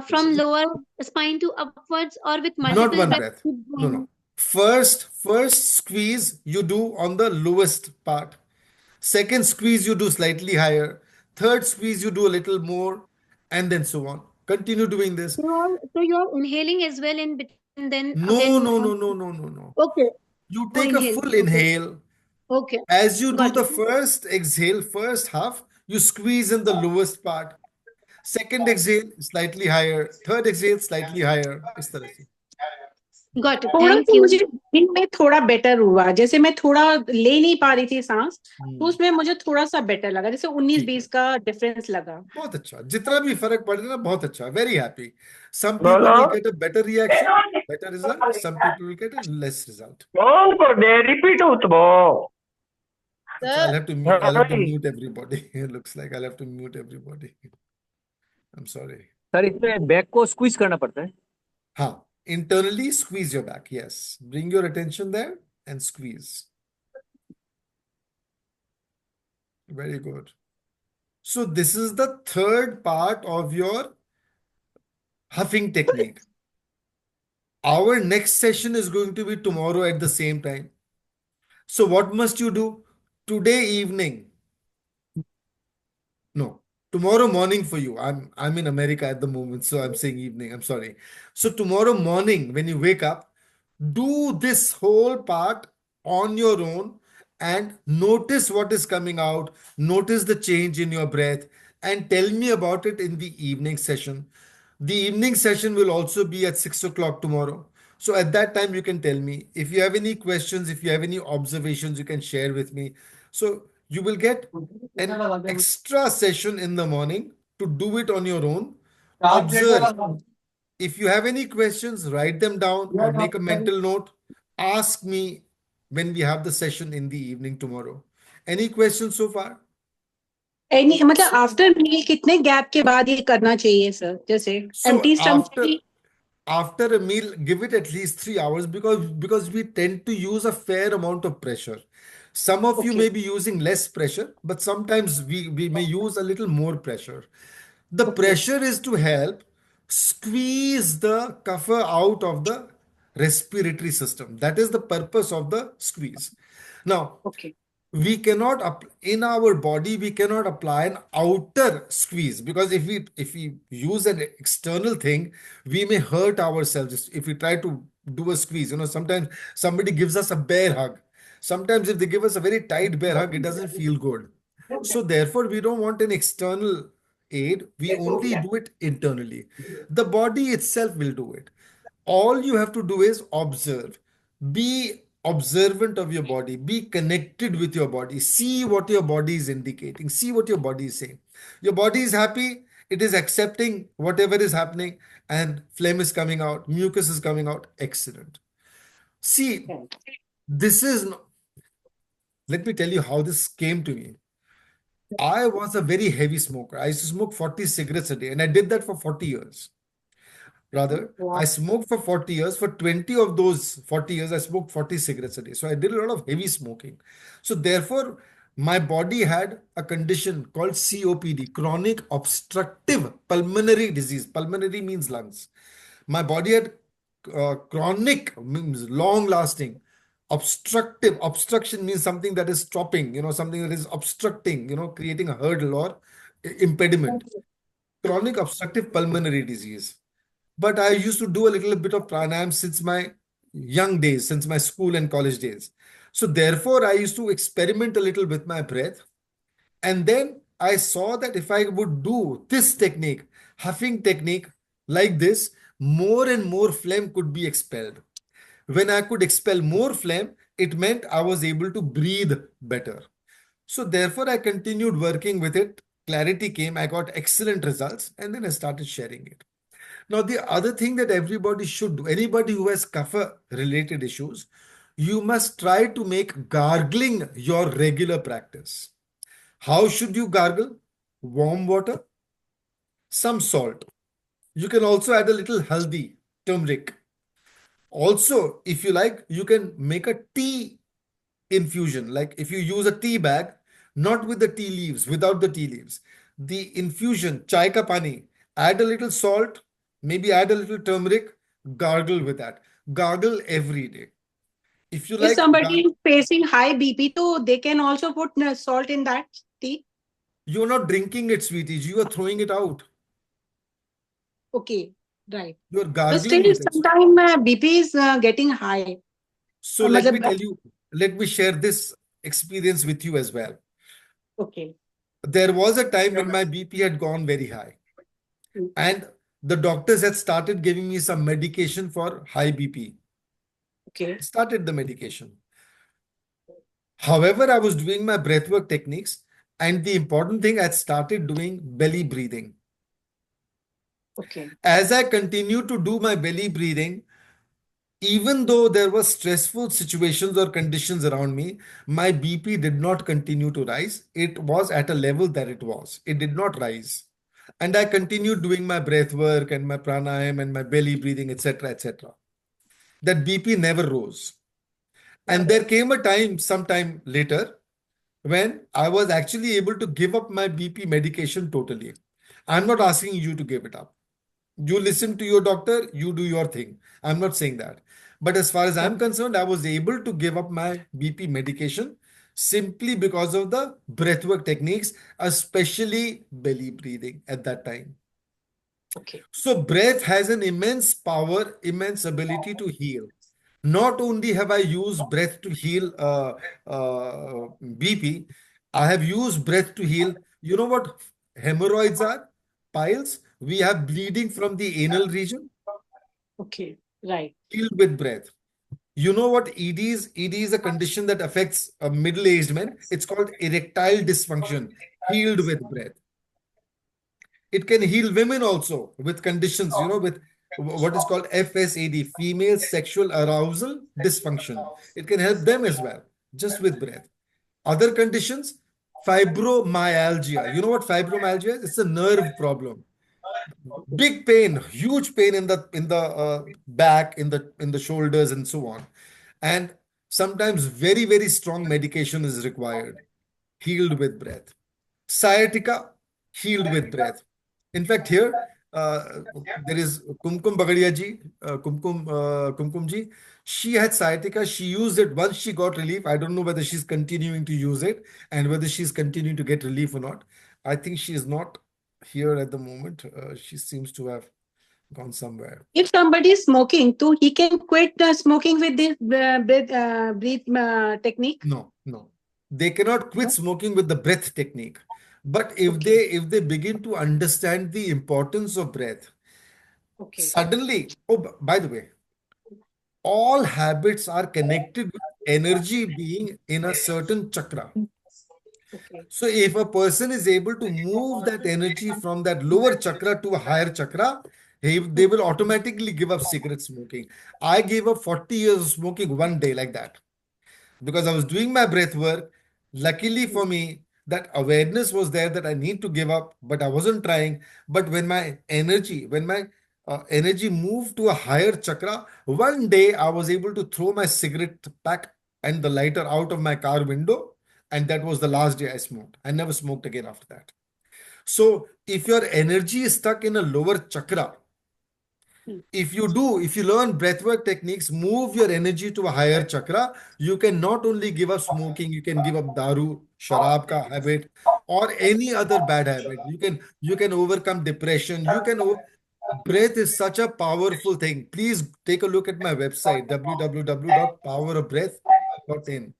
Speaker 11: from lower spine to upwards, or with
Speaker 1: Not
Speaker 11: multiple
Speaker 1: one
Speaker 11: breaths?
Speaker 1: breath. No. First squeeze you do on the lowest part. Second squeeze you do slightly higher. Third squeeze you do a little more, and then so on. Continue doing this.
Speaker 11: So you're inhaling as well in between, then
Speaker 1: No.
Speaker 11: again. Okay.
Speaker 1: You
Speaker 11: Oh,
Speaker 1: take a
Speaker 11: inhale.
Speaker 1: full
Speaker 11: Okay.
Speaker 1: inhale.
Speaker 11: Okay.
Speaker 1: As you do
Speaker 11: Got
Speaker 1: the
Speaker 11: it.
Speaker 1: first exhale, first half, you squeeze in the lowest part. Second exhale, slightly higher. Third exhale, slightly higher. इस तरह से.
Speaker 11: Got it.
Speaker 6: थोड़ा
Speaker 11: Thank
Speaker 6: सा
Speaker 11: you.
Speaker 6: मुझे breathing में थोड़ा better हुआ, जैसे मैं थोड़ा ले नहीं पा रही थी सांस, तो उसमें मुझे थोड़ा सा बेटर लगा, जैसे 19-20 का डिफरेंस लगा.
Speaker 1: बहुत अच्छा. जितना भी फर्क पड़ रहा है ना, बहुत अच्छा. Very happy. Some people will get a better reaction, better result. Some people will get a less result.
Speaker 13: Repeat utbo.
Speaker 1: I'll have to mute everybody. It looks like I'll have to mute everybody. I'm sorry.
Speaker 13: Sir इसमें back को squeeze करना पड़ता है.
Speaker 1: हाँ, internally squeeze your back. Yes, bring your attention there and squeeze. Very good. So this is the third part of your huffing technique. Our next session is going to be tomorrow at the same time. So what must you do? Today evening. No, tomorrow morning for you. I'm in America at the moment, so I'm saying evening. I'm sorry. So tomorrow morning, when you wake up, do this whole part on your own and notice what is coming out. Notice the change in your breath and tell me about it in the evening session. The evening session will also be at 6 o'clock tomorrow. So at that time, you can tell me. If you have any questions, if you have any observations, you can share with me. So you will get an extra session in the morning to do it on your own. Observe. If you have any questions, write them down or make a mental note. Ask me when we have the session in the evening tomorrow. Any questions so far?
Speaker 6: Any मतलब after मील कितने gap के बाद ये करना चाहिए sir, जैसे empty stomach?
Speaker 1: After a meal, give it at least 3 hours because we tend to use a fair amount of pressure. Some of you may be using less pressure, but sometimes we may use a little more pressure. The pressure is to help squeeze the kapha out of the respiratory system. That is the purpose of the squeeze. Now, we cannot in our body we cannot apply an outer squeeze, because if we use an external thing, we may hurt ourselves if we try to do a squeeze. Sometimes somebody gives us a bear hug. Sometimes if they give us a very tight bear hug, it doesn't feel good. So therefore we don't want an external aid. We only do it internally. The body itself will do it. All you have to do is observe. Be observant of your body. Be connected with your body. See what your body is indicating. See what your body is saying. Your body is happy. It is accepting whatever is happening, and phlegm is coming out, mucus is coming out. Excellent. See, let me tell you how this came to me. I was a very heavy smoker. I used to smoke 40 cigarettes a day, and I did that for 40 years. Rather, I smoked for 40 years. For 20 of those 40 years, I smoked 40 cigarettes a day. So I did a lot of heavy smoking. So therefore, my body had a condition called COPD, chronic obstructive pulmonary disease. Pulmonary means lungs. My body had chronic, means long lasting. Obstruction means something that is stopping, something that is obstructing, creating a hurdle or impediment. Chronic obstructive pulmonary disease. But I used to do a little bit of pranayam since my young days, since my school and college days. So therefore, I used to experiment a little with my breath. And then I saw that if I would do this technique, huffing technique like this, more and more phlegm could be expelled. When I could expel more phlegm, it meant I was able to breathe better. So therefore, I continued working with it. Clarity came, I got excellent results, and then I started sharing it. Now, the other thing that everybody should do, anybody who has kapha related issues, you must try to make gargling your regular practice. How should you gargle? Warm water, some salt. You can also add a little haldi, turmeric. Also, if you like, you can make a tea infusion. Like if you use a tea bag, not with the tea leaves, without the tea leaves. The infusion, chai ka pani, add a little salt, maybe add a little turmeric, gargle with that. Gargle every day. If you
Speaker 6: If
Speaker 1: like,
Speaker 6: somebody is facing high BP, so they can also put salt in that tea?
Speaker 1: you're not drinking it, sweeties. You are throwing it out.
Speaker 6: Okay, right.
Speaker 1: You're
Speaker 6: But
Speaker 1: gargling
Speaker 6: still,
Speaker 1: with it.
Speaker 6: sometimes BP is getting high.
Speaker 1: So let me tell you, let me share this experience with you as well.
Speaker 6: Okay.
Speaker 1: There was a time when my BP had gone very high. And the doctors had started giving me some medication for high BP.
Speaker 6: Okay.
Speaker 1: Started the medication. However, I was doing my breathwork techniques, and the important thing, I started doing belly breathing.
Speaker 6: Okay.
Speaker 1: As I continued to do my belly breathing, even though there were stressful situations or conditions around me, my BP did not continue to rise. It was at a level that it was. It did not rise. And I continued doing my breath work and my pranayam and my belly breathing, etc., etc. That BP never rose. And there came a time, sometime later, when I was actually able to give up my BP medication totally. I'm not asking you to give it up. You listen to your doctor, you do your thing. I'm not saying that. But as far as I'm concerned, I was able to give up my BP medication simply because of the breathwork techniques, especially belly breathing at that time.
Speaker 6: Okay.
Speaker 1: So breath has an immense power, immense ability to heal. Not only have I used breath to heal BP, I have used breath to heal. You know what hemorrhoids are? Piles. We have bleeding from the anal region.
Speaker 6: Okay. Right.
Speaker 1: Healed with breath. You know what ED is? ED is a condition that affects middle-aged men. It's called erectile dysfunction. Healed with breath. It can heal women also with conditions, with what is called FSAD, female sexual arousal dysfunction. It can help them as well, just with breath. Other conditions, fibromyalgia. You know what fibromyalgia is? It's a nerve problem. Big pain, huge pain in the back, in the shoulders, and so on. And sometimes very, very strong medication is required. Healed with breath. Sciatica, healed with breath. In fact, here there is Kumkum Bagadia ji, Kumkum ji. She had sciatica. She used it once she got relief. I don't know whether she's continuing to use it and whether she's continuing to get relief or not. I think she is not here at the moment. She seems to have gone somewhere.
Speaker 6: If somebody is smoking, so he can quit smoking with this breathe technique.
Speaker 1: No, no. They cannot quit smoking with the breath technique. But if
Speaker 6: Okay.
Speaker 1: they begin to understand the importance of breath,
Speaker 6: Okay.
Speaker 1: suddenly, oh, by the way, all habits are connected with energy being in a certain chakra.
Speaker 6: Okay.
Speaker 1: So if a person is able to move that energy from that lower chakra to a higher chakra, they will automatically give up cigarette smoking. I gave up 40 years of smoking one day like that, because I was doing my breath work. Luckily for me, that awareness was there that I need to give up, but I wasn't trying. But when my energy moved to a higher chakra, one day I was able to throw my cigarette pack and the lighter out of my car window. And that was the last day I smoked. I never smoked again after that. So if your energy is stuck in a lower chakra, if you learn breathwork techniques, move your energy to a higher chakra, you can not only give up smoking, you can give up daru, sharab ka habit, or any other bad habit. You can overcome depression. Breath is such a powerful thing. Please take a look at my website, www.powerofbreath.in.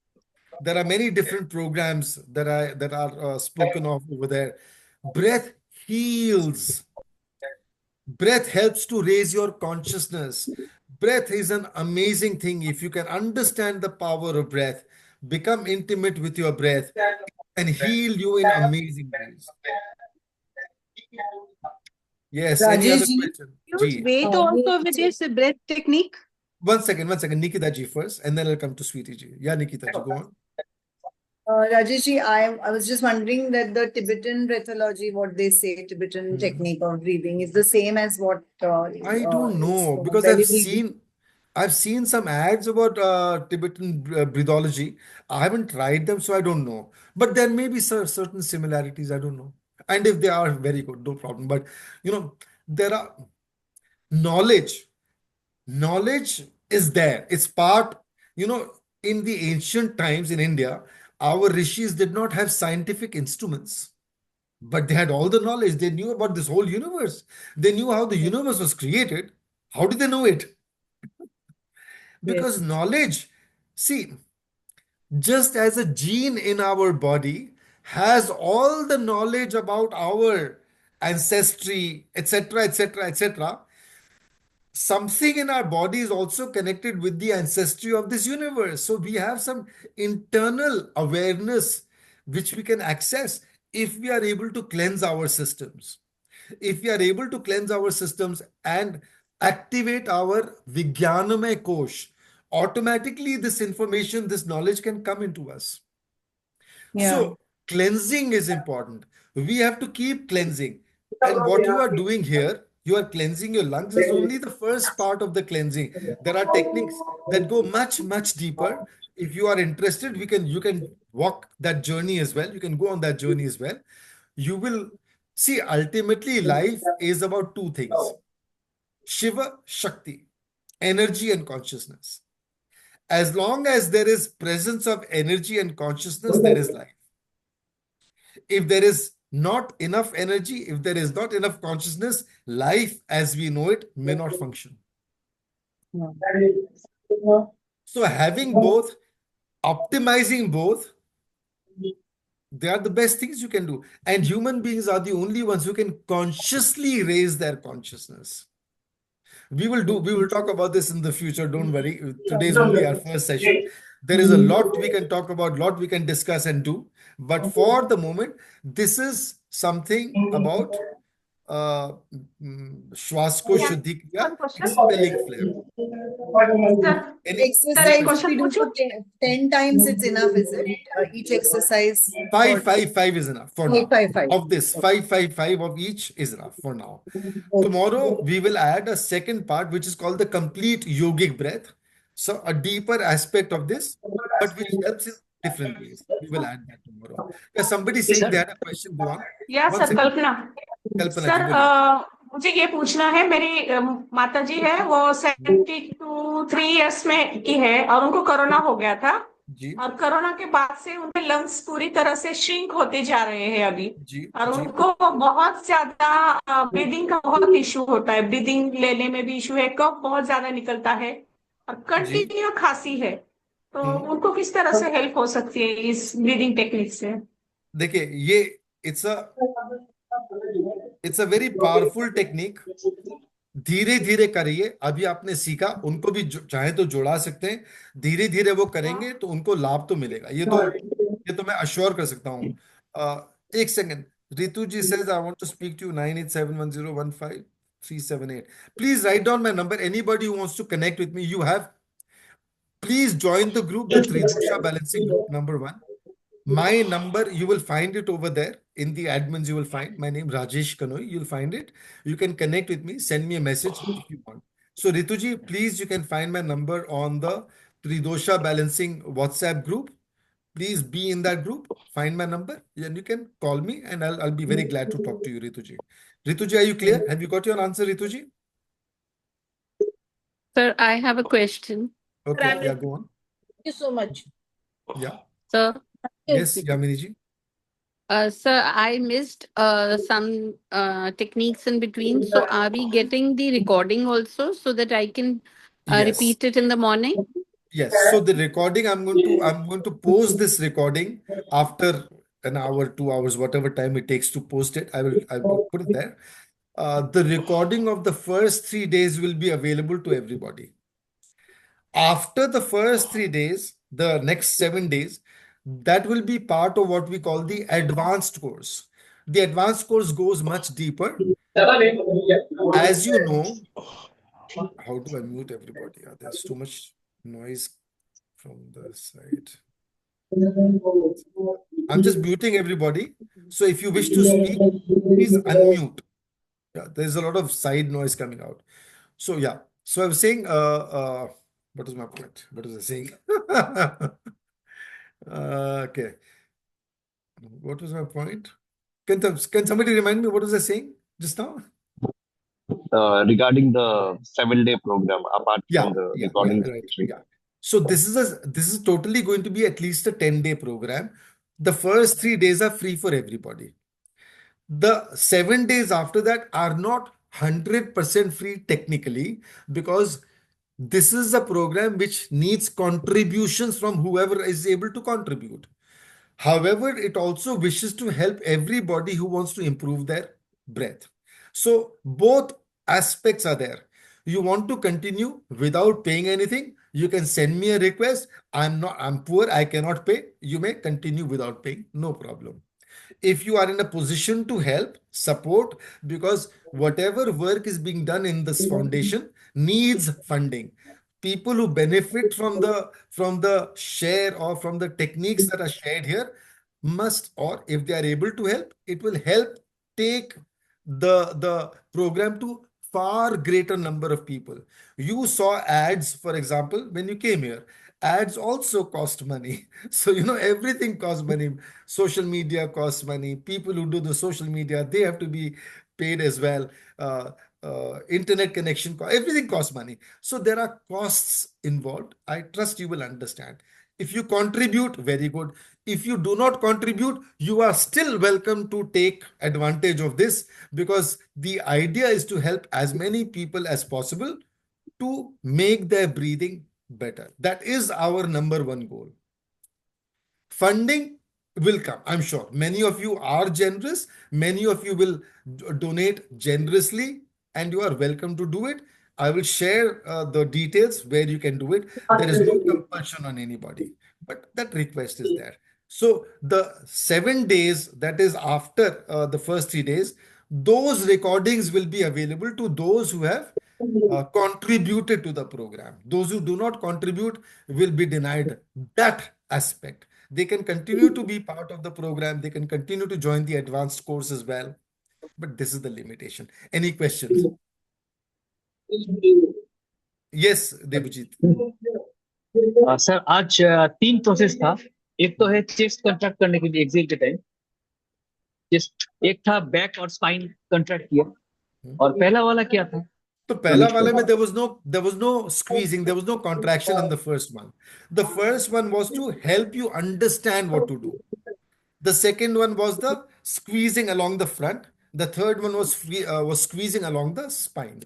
Speaker 1: There are many different programs that are spoken of over there. Breath heals. Breath helps to raise your consciousness. Breath is an amazing thing. If you can understand the power of breath, become intimate with your breath, and heal you in amazing ways. Yes, any
Speaker 3: Rajesh
Speaker 1: other
Speaker 3: ji,
Speaker 1: question?
Speaker 6: Lose
Speaker 1: Ji.
Speaker 6: weight also with this breath technique.
Speaker 1: One second. Nikita ji first, and then I'll come to Sweetie ji. Yeah, Nikita ji, go on.
Speaker 3: Rajesh ji, I was just wondering that the Tibetan breathology, what they say, Tibetan technique of breathing, is the same as what
Speaker 1: I don't
Speaker 3: is
Speaker 1: know, because
Speaker 3: belly breathing.
Speaker 1: I've seen some ads about Tibetan breathology. I haven't tried them, so I don't know. But there may be certain similarities. I don't know. And if they are, very good, no problem. But there are knowledge. Knowledge is there. It's part, in the ancient times in India, our rishis did not have scientific instruments, but they had all the knowledge. They knew about this whole universe. They knew how the universe was created. How did they know it? Because
Speaker 3: Yes.
Speaker 1: knowledge, see, just as a gene in our body has all the knowledge about our ancestry, etc., etc., etc., something in our body is also connected with the ancestry of this universe. So we have some internal awareness which we can access if we are able to cleanse our systems. If we are able to cleanse our systems and activate our Vijnanamay Kosh, automatically this information, this knowledge can come into us.
Speaker 3: Yeah.
Speaker 1: So cleansing is important. We have to keep cleansing. And what you are doing here, you are cleansing your lungs is only the first part of the cleansing. There are techniques that go much, much deeper. If you are interested, you can walk that journey as well. You can go on that journey as well. You will see, ultimately, life is about two things: Shiva, Shakti, energy and consciousness. As long as there is presence of energy and consciousness, there is life. If there is not enough energy, if there is not enough consciousness, life as we know it may not function. So having both, optimizing both, they are the best things you can do. And human beings are the only ones who can consciously raise their consciousness. We will talk about this in the future. Don't worry. Today is only our first session. There is a lot we can talk about, lot we can discuss and do. But for the moment, this is something about श्वास को शुद्धि किया, expelling phlegm.
Speaker 3: Exercise if we do for 10 times, it's enough, is it? Each exercise.
Speaker 1: Five is enough for now.
Speaker 3: Five.
Speaker 1: Of this, five of each is enough for now. Tomorrow, we will add a second part, which is called the complete yogic breath. So a deeper aspect of this, but which helps in different ways. We will add that tomorrow. Yeah, somebody saying they had a question. Go on.
Speaker 2: या sir कल्पना sir मुझे ये पूछना है, मेरी माता जी है, वो 72 years में की है और उनको कोरोना हो गया था और कोरोना के बाद से उनके लंग्स पूरी तरह से श्रिंक होते जा रहे हैं अभी और उनको बहुत ज्यादा ब्रीदिंग का बहुत इशू होता है, ब्रीदिंग लेने में भी इशू है, कफ बहुत ज्यादा निकलता है और कंटिन्यू खांसी है, तो उनको किस तरह से हेल्प हो सकती है इस ब्रीदिंग टेक्निक से?
Speaker 1: देखिए, ये it's a very powerful technique. धीरे धीरे करिए. अभी आपने सीखा, उनको भी चाहे तो जोड़ा सकते हैं. धीरे धीरे वो करेंगे तो उनको लाभ तो मिलेगा. ये तो मैं अश्योर कर सकता हूँ. एक second. Ritu ji says I want to speak to you. 9871015378. Please write down my number. Anybody who wants to connect with me, please join the group, the Tridosha Balancing group, number 1. My number, you will find it over there. In the admins, you will find my name, Rajesh Kanoi. You'll find it. You can connect with me. Send me a message if you want. So Rituji, please, you can find my number on the Tridosha Balancing WhatsApp group. Please be in that group. Find my number and you can call me and I'll be very glad to talk to you, Rituji. Rituji, are you clear? Have you got your answer, Rituji?
Speaker 14: Sir, I have a question.
Speaker 1: Okay, yeah, go on.
Speaker 11: Thank you so much.
Speaker 1: Yeah.
Speaker 14: Sir.
Speaker 1: Yes, Yamini ji.
Speaker 14: Sir, I missed some techniques in between. So are we getting the recording also so that I can repeat it in the morning?
Speaker 1: Yes. So the recording, I'm going to post this recording after an hour, 2 hours, whatever time it takes to post it. I will put it there. The recording of the first 3 days will be available to everybody. After the first 3 days, the next 7 days, that will be part of what we call the advanced course. The advanced course goes much deeper. As you know, how do I mute everybody? There's too much noise from the side. I'm just muting everybody. So if you wish to speak, please unmute. Yeah, there's a lot of side noise coming out. So yeah. So I was saying, what was my point? What was I saying? Okay. What was my point? Can somebody remind me what was I saying just now?
Speaker 15: Regarding the 7-day program, apart from the recording.
Speaker 1: Right. So this is totally going to be at least a 10-day program. The first 3 days are free for everybody. The 7 days after that are not 100% free technically, because this is a program which needs contributions from whoever is able to contribute. However, it also wishes to help everybody who wants to improve their breath. So both aspects are there. You want to continue without paying anything, you can send me a request. I'm poor, I cannot pay. You may continue without paying, no problem. If you are in a position to help, support, because whatever work is being done in this foundation needs funding. People who benefit from the share or from the techniques that are shared here must, or if they are able to help, it will help take the program to far greater number of people. You saw ads, for example, when you came here. Ads also cost money. So, everything costs money. Social media costs money. People who do the social media, they have to be paid as well. Uh, Internet connection, everything costs money. So there are costs involved. I trust you will understand. If you contribute, very good. If you do not contribute, you are still welcome to take advantage of this, because the idea is to help as many people as possible to make their breathing better. That is our number one goal. Funding will come, I'm sure. Many of you are generous. Many of you will donate generously, and you are welcome to do it. I will share the details where you can do it. There is no compulsion on anybody, but that request is there. So the 7 days, that is after the first 3 days, those recordings will be available to those who have contributed to the program. Those who do not contribute will be denied that aspect. They can continue to be part of the program. They can continue to join the advanced course as well. But this is the limitation. Any questions? Yes, Debujit.
Speaker 13: Sir आज 3 process था. एक तो है chest contract करने के लिए Excel के time, chest. एक था बैक और स्पाइन कंट्रैक्ट किया. और पहला वाला क्या था?
Speaker 1: तो पहला वाले में there was no squeezing, there was no contraction in the first one. The first one was to help you understand what to do. The second one was the squeezing along the front. The third one was squeezing along the spine.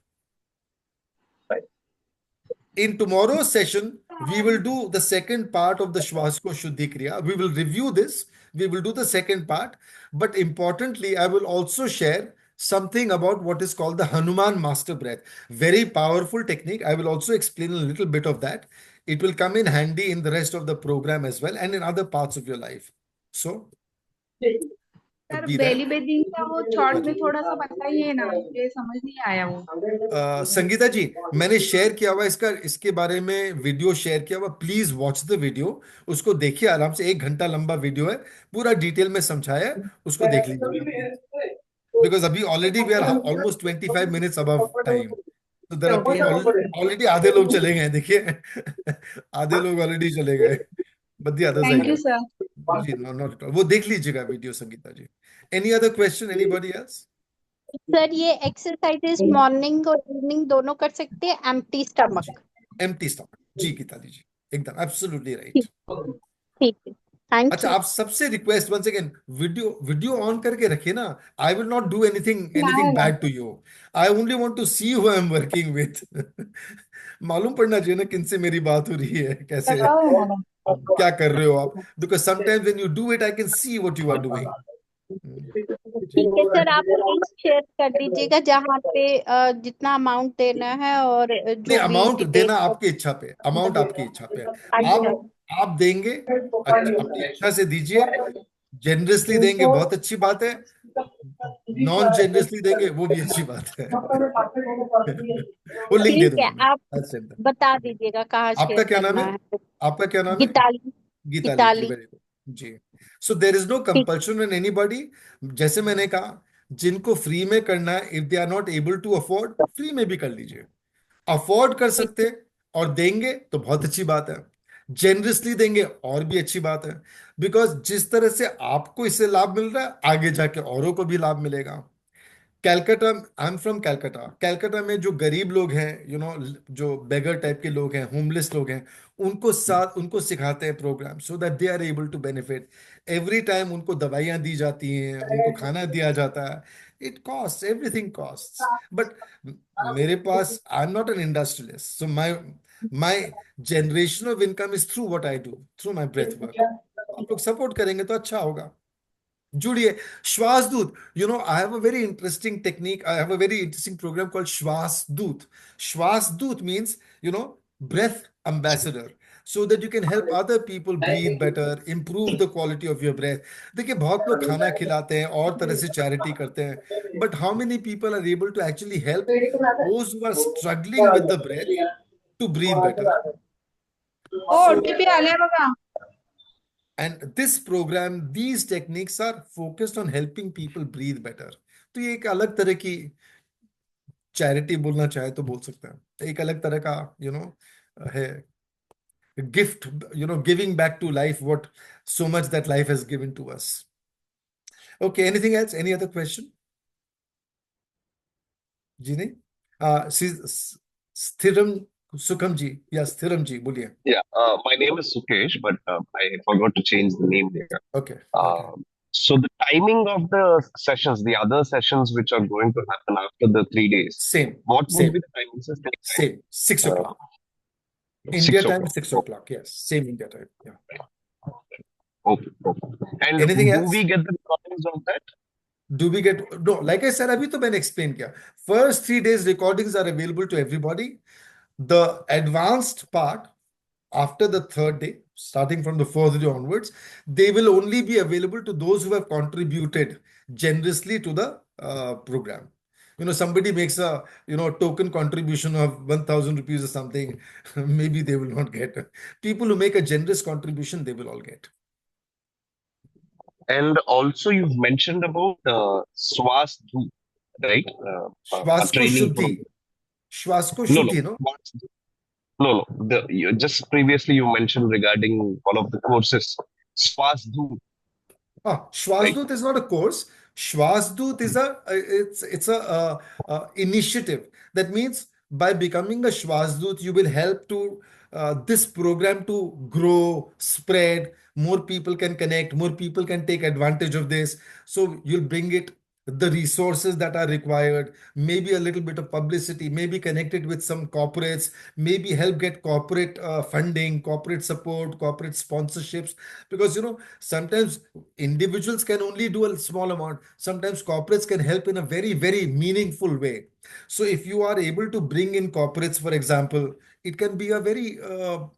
Speaker 1: In tomorrow's session, we will do the second part of the Shvasko Shuddhi Kriya. We will review this. We will do the second part. But importantly, I will also share something about what is called the Hanuman Master Breath. Very powerful technique. I will also explain a little bit of that. It will come in handy in the rest of the program as well, and in other parts of your life. So,
Speaker 12: sir belly breathing का वो short में थोड़ा सा बताइए ना, मुझे समझ नहीं आया वो.
Speaker 1: संगीता जी, मैंने शेयर किया हुआ इसके बारे में वीडियो शेयर किया हुआ. Please watch the video. उसको देखिए आराम से. 1 घंटा लंबा वीडियो है, पूरा डिटेल में समझाया है. उसको देख लीजिए, बिकॉज अभी already we are almost 25 minutes above time. तो देयर आर ऑलरेडी आधे लोग चले गए. देखिए आधे लोग ऑलरेडी चले गए. But the others
Speaker 12: thank you sir.
Speaker 1: जी, नॉट. वो देख लीजिएगा video, Sangeeta ji. Any other question, anybody else?
Speaker 11: Sir ये एक्सरसाइजेस मॉर्निंग और इवनिंग दोनों कर सकते हैं एम्प्टी स्टमक?
Speaker 1: एम्प्टी स्टमक, जी गीताली जी, एकदम एब्सोल्युटली राइट.
Speaker 11: ठीक है, थैंक
Speaker 1: अच्छा,
Speaker 11: यू.
Speaker 1: आप सबसे request once again, video on करके रखिए ना. I will not do anything bad to you. I only want to see who I am working with. मालूम पड़ना चाहिए ना किनसे मेरी बात हो रही है, कैसे क्या कर रहे हो आप. Because sometimes when you do it, I can see what you are doing.
Speaker 11: ठीक है सर, आप लिंक शेयर कर दीजिएगा जहाँ पे जितना अमाउंट देना है और
Speaker 1: नहीं,
Speaker 11: जो भी
Speaker 1: अमाउंट देना
Speaker 11: डिटेल.
Speaker 1: आपकी इच्छा पे. अमाउंट आपकी इच्छा पे. आप देंगे, अपनी इच्छा से दीजिए. जेनरसली देंगे, बहुत अच्छी बात है. नॉन जेनरसली देंगे, वो भी अच्छी बात है. वो लिंक दे
Speaker 11: ठीक है,
Speaker 1: दूंगा.
Speaker 11: आप बता दीजिएगा कहाँ
Speaker 1: आपका
Speaker 11: शेयर
Speaker 1: क्या नाम
Speaker 11: करना
Speaker 1: है?
Speaker 11: है.
Speaker 1: आपका क्या नाम है?
Speaker 11: गीताली.
Speaker 1: गीताली जी, वेरी गुड जी. So there is no compulsion on anybody. जैसे मैंने कहा, जिनको फ्री में करना है, if they are not able to afford, free में भी कर लीजिए. अफोर्ड कर सकते और देंगे तो बहुत अच्छी बात है. जेनरसली देंगे और भी अच्छी बात है. बिकॉज जिस तरह से आपको इससे लाभ मिल रहा है, आगे जाके औरों को भी लाभ मिलेगा. Calcutta, I am from Calcutta. Calcutta में जो गरीब लोग हैं, जो बेगर टाइप के लोग हैं, होमलेस लोग हैं, उनको सिखाते हैं program, so that they are able to benefit. Every time उनको दवाइयाँ दी जाती हैं, उनको खाना दिया जाता है. It cost, everything cost. But मेरे पास, I am not an industrialist, so my generation of income is through what I do, through my breath work. आप लोग सपोर्ट करेंगे तो अच्छा होगा. जुड़िए श्वासदूत. I have a very interesting technique. I have a very interesting program called श्वासदूत. श्वासदूत means breath ambassador, so that you can help other people breathe better, improve the quality of your breath. देखिए बहुत लोग खाना खिलाते हैं और तरह से charity करते हैं, but how many people are able to actually help those who are struggling with the breath to breathe better?
Speaker 12: OTP आले बघा.
Speaker 1: And this program, these techniques are focused on helping people breathe better. तो ये एक अलग तरह की charity बोलना चाहे तो बोल सकते हैं, एक अलग तरह का है gift, giving back to life what so much that life has given to us. Okay, anything else? Any other question? जी नहीं? स्थिरम Sukham ji. Yes, Thiram ji, boliye.
Speaker 15: Yeah, my name is Sukesh, but I forgot to change the name here.
Speaker 1: Okay.
Speaker 15: So the timing of the sessions, the other sessions which are going to happen after the 3 days,
Speaker 1: same.
Speaker 15: What
Speaker 1: Same.
Speaker 15: would be the timings?
Speaker 1: Same. 6 o'clock.
Speaker 15: 6
Speaker 1: India time,
Speaker 15: o'clock.
Speaker 1: 6 o'clock. Yes, same India time. Yeah.
Speaker 15: Okay. And
Speaker 1: Anything
Speaker 15: do
Speaker 1: else?
Speaker 15: we get the recordings of that?
Speaker 1: Do we get no? Like I said, abhi to maine explain kiya. First 3 days recordings are available to everybody. The advanced part after the third day, starting from the fourth day onwards, they will only be available to those who have contributed generously to the program. Somebody makes a token contribution of 1,000 rupees or something, maybe they will not get. People who make a generous contribution, they will all get.
Speaker 15: And also you've mentioned about Swasdhu, right?
Speaker 1: Shwasko Shuddhi. Shwasko Shuddhi, no?
Speaker 15: No. Just previously you mentioned regarding all of the courses. Swasdhu.
Speaker 1: Shwasdut is not a course. Shwasdut is it's a initiative. That means by becoming a Shwasdut, you will help to this program to grow, spread. More people can connect. More people can take advantage of this. So you'll bring it the resources that are required, maybe a little bit of publicity, maybe connected with some corporates, maybe help get corporate funding, corporate support, corporate sponsorships. Because sometimes individuals can only do a small amount. Sometimes corporates can help in a very, very meaningful way. So if you are able to bring in corporates, for example, it can be a very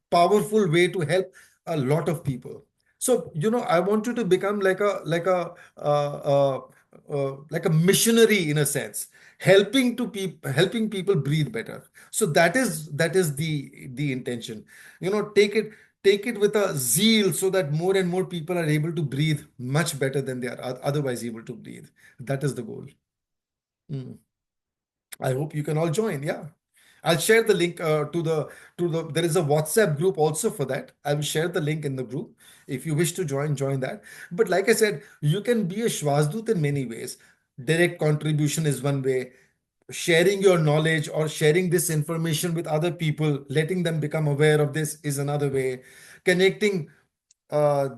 Speaker 1: powerful way to help a lot of people. So I want you to become like a missionary in a sense, helping people breathe better. So that is the intention. Take it with a zeal so that more and more people are able to breathe much better than they are otherwise able to breathe. That is the goal. I hope you can all join. Yeah. I'll share the link to the there is a WhatsApp group also for that. I will share the link in the group. If you wish to join that. But like I said, you can be a Shwasdut in many ways. Direct contribution is one way. Sharing your knowledge or sharing this information with other people, letting them become aware of this is another way. Connecting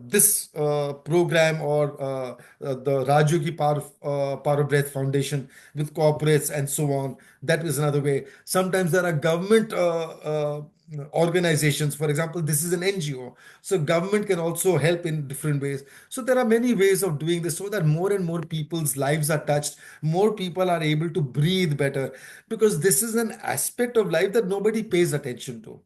Speaker 1: this program or the Rajyogi Power of Breath Foundation with corporates and so on. That is another way. Sometimes there are government organizations. For example, this is an NGO. So government can also help in different ways. So there are many ways of doing this so that more and more people's lives are touched. More people are able to breathe better, because this is an aspect of life that nobody pays attention to.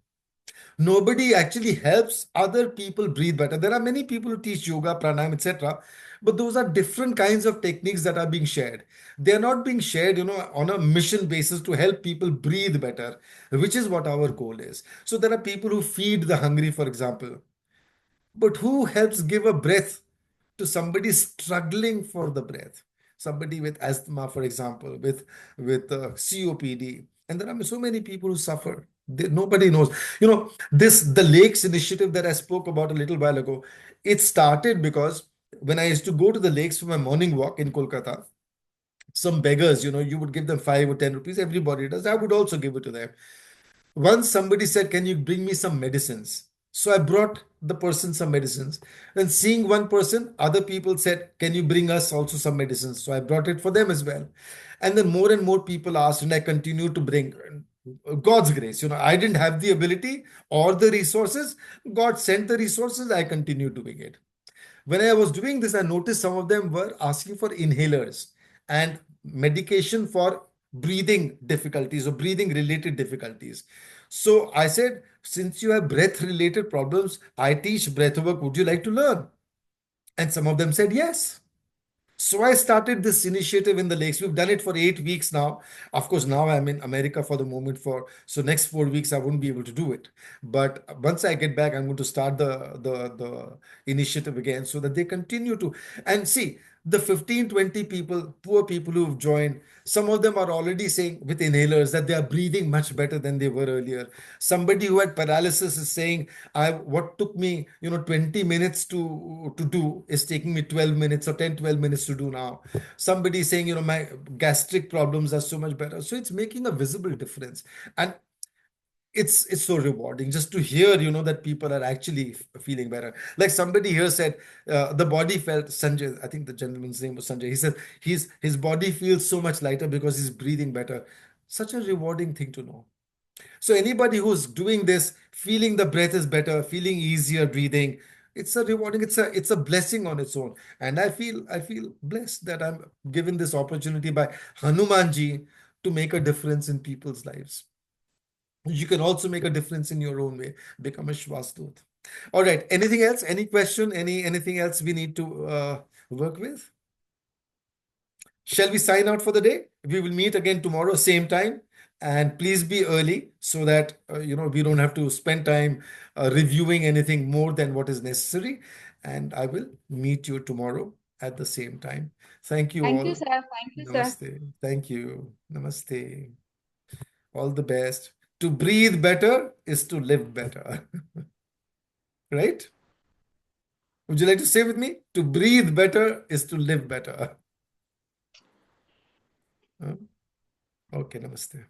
Speaker 1: Nobody actually helps other people breathe better. There are many people who teach yoga, pranayam, etc. But those are different kinds of techniques that are being shared. They are not being shared, on a mission basis to help people breathe better, which is what our goal is. So there are people who feed the hungry, for example. But who helps give a breath to somebody struggling for the breath? Somebody with asthma, for example, with COPD. And there are so many people who suffer. Nobody knows. The lakes initiative that I spoke about a little while ago, it started because when I used to go to the lakes for my morning walk in Kolkata, some beggars, you would give them 5 or 10 rupees. Everybody does. I would also give it to them. Once somebody said, "Can you bring me some medicines?" So I brought the person some medicines. Then seeing one person, other people said, "Can you bring us also some medicines?" So I brought it for them as well. And then more and more people asked, and I continued to bring. God's grace, I didn't have the ability or the resources. God sent the resources. I continued doing it. when I was doing this, I noticed some of them were asking for inhalers and medication for breathing difficulties or breathing related difficulties. So I said, since you have breath related problems, I teach breath work. Would you like to learn? And some of them said yes. So I started this initiative in the lakes. We've done it for 8 weeks now. Of course, now I'm in America for the moment so next 4 weeks I wouldn't be able to do it. But once I get back, I'm going to start the initiative again so that they continue to. And see, the 15, 20 people, poor people who've joined, some of them are already saying with inhalers that they are breathing much better than they were earlier. Somebody who had paralysis is saying, what took me 20 minutes to do is taking me 12 minutes or 10, 12 minutes to do now. Somebody is saying, my gastric problems are so much better. So it's making a visible difference. And it's so rewarding just to hear that people are actually feeling better. Like somebody here said, the body felt, Sanjay, I think the gentleman's name was Sanjay, he said his body feels so much lighter because he's breathing better. Such a rewarding thing to know. So anybody who's doing this, feeling the breath is better, feeling easier breathing, it's a rewarding, it's a blessing on its own. And I feel blessed that I'm given this opportunity by Hanumanji to make a difference in people's lives. You can also make a difference in your own way. Become a Shwasdut. All right. Anything else? Any question? Anything else we need to work with? Shall we sign out for the day? We will meet again tomorrow, same time. And please be early so that we don't have to spend time reviewing anything more than what is necessary. And I will meet you tomorrow at the same time. Thank you
Speaker 12: Thank you,
Speaker 1: all.
Speaker 12: sir. Thank you, sir.
Speaker 1: Namaste. Thank you. Namaste. All the best. To breathe better is to live better. Right? Would you like to say with me? To breathe better is to live better. Okay, namaste.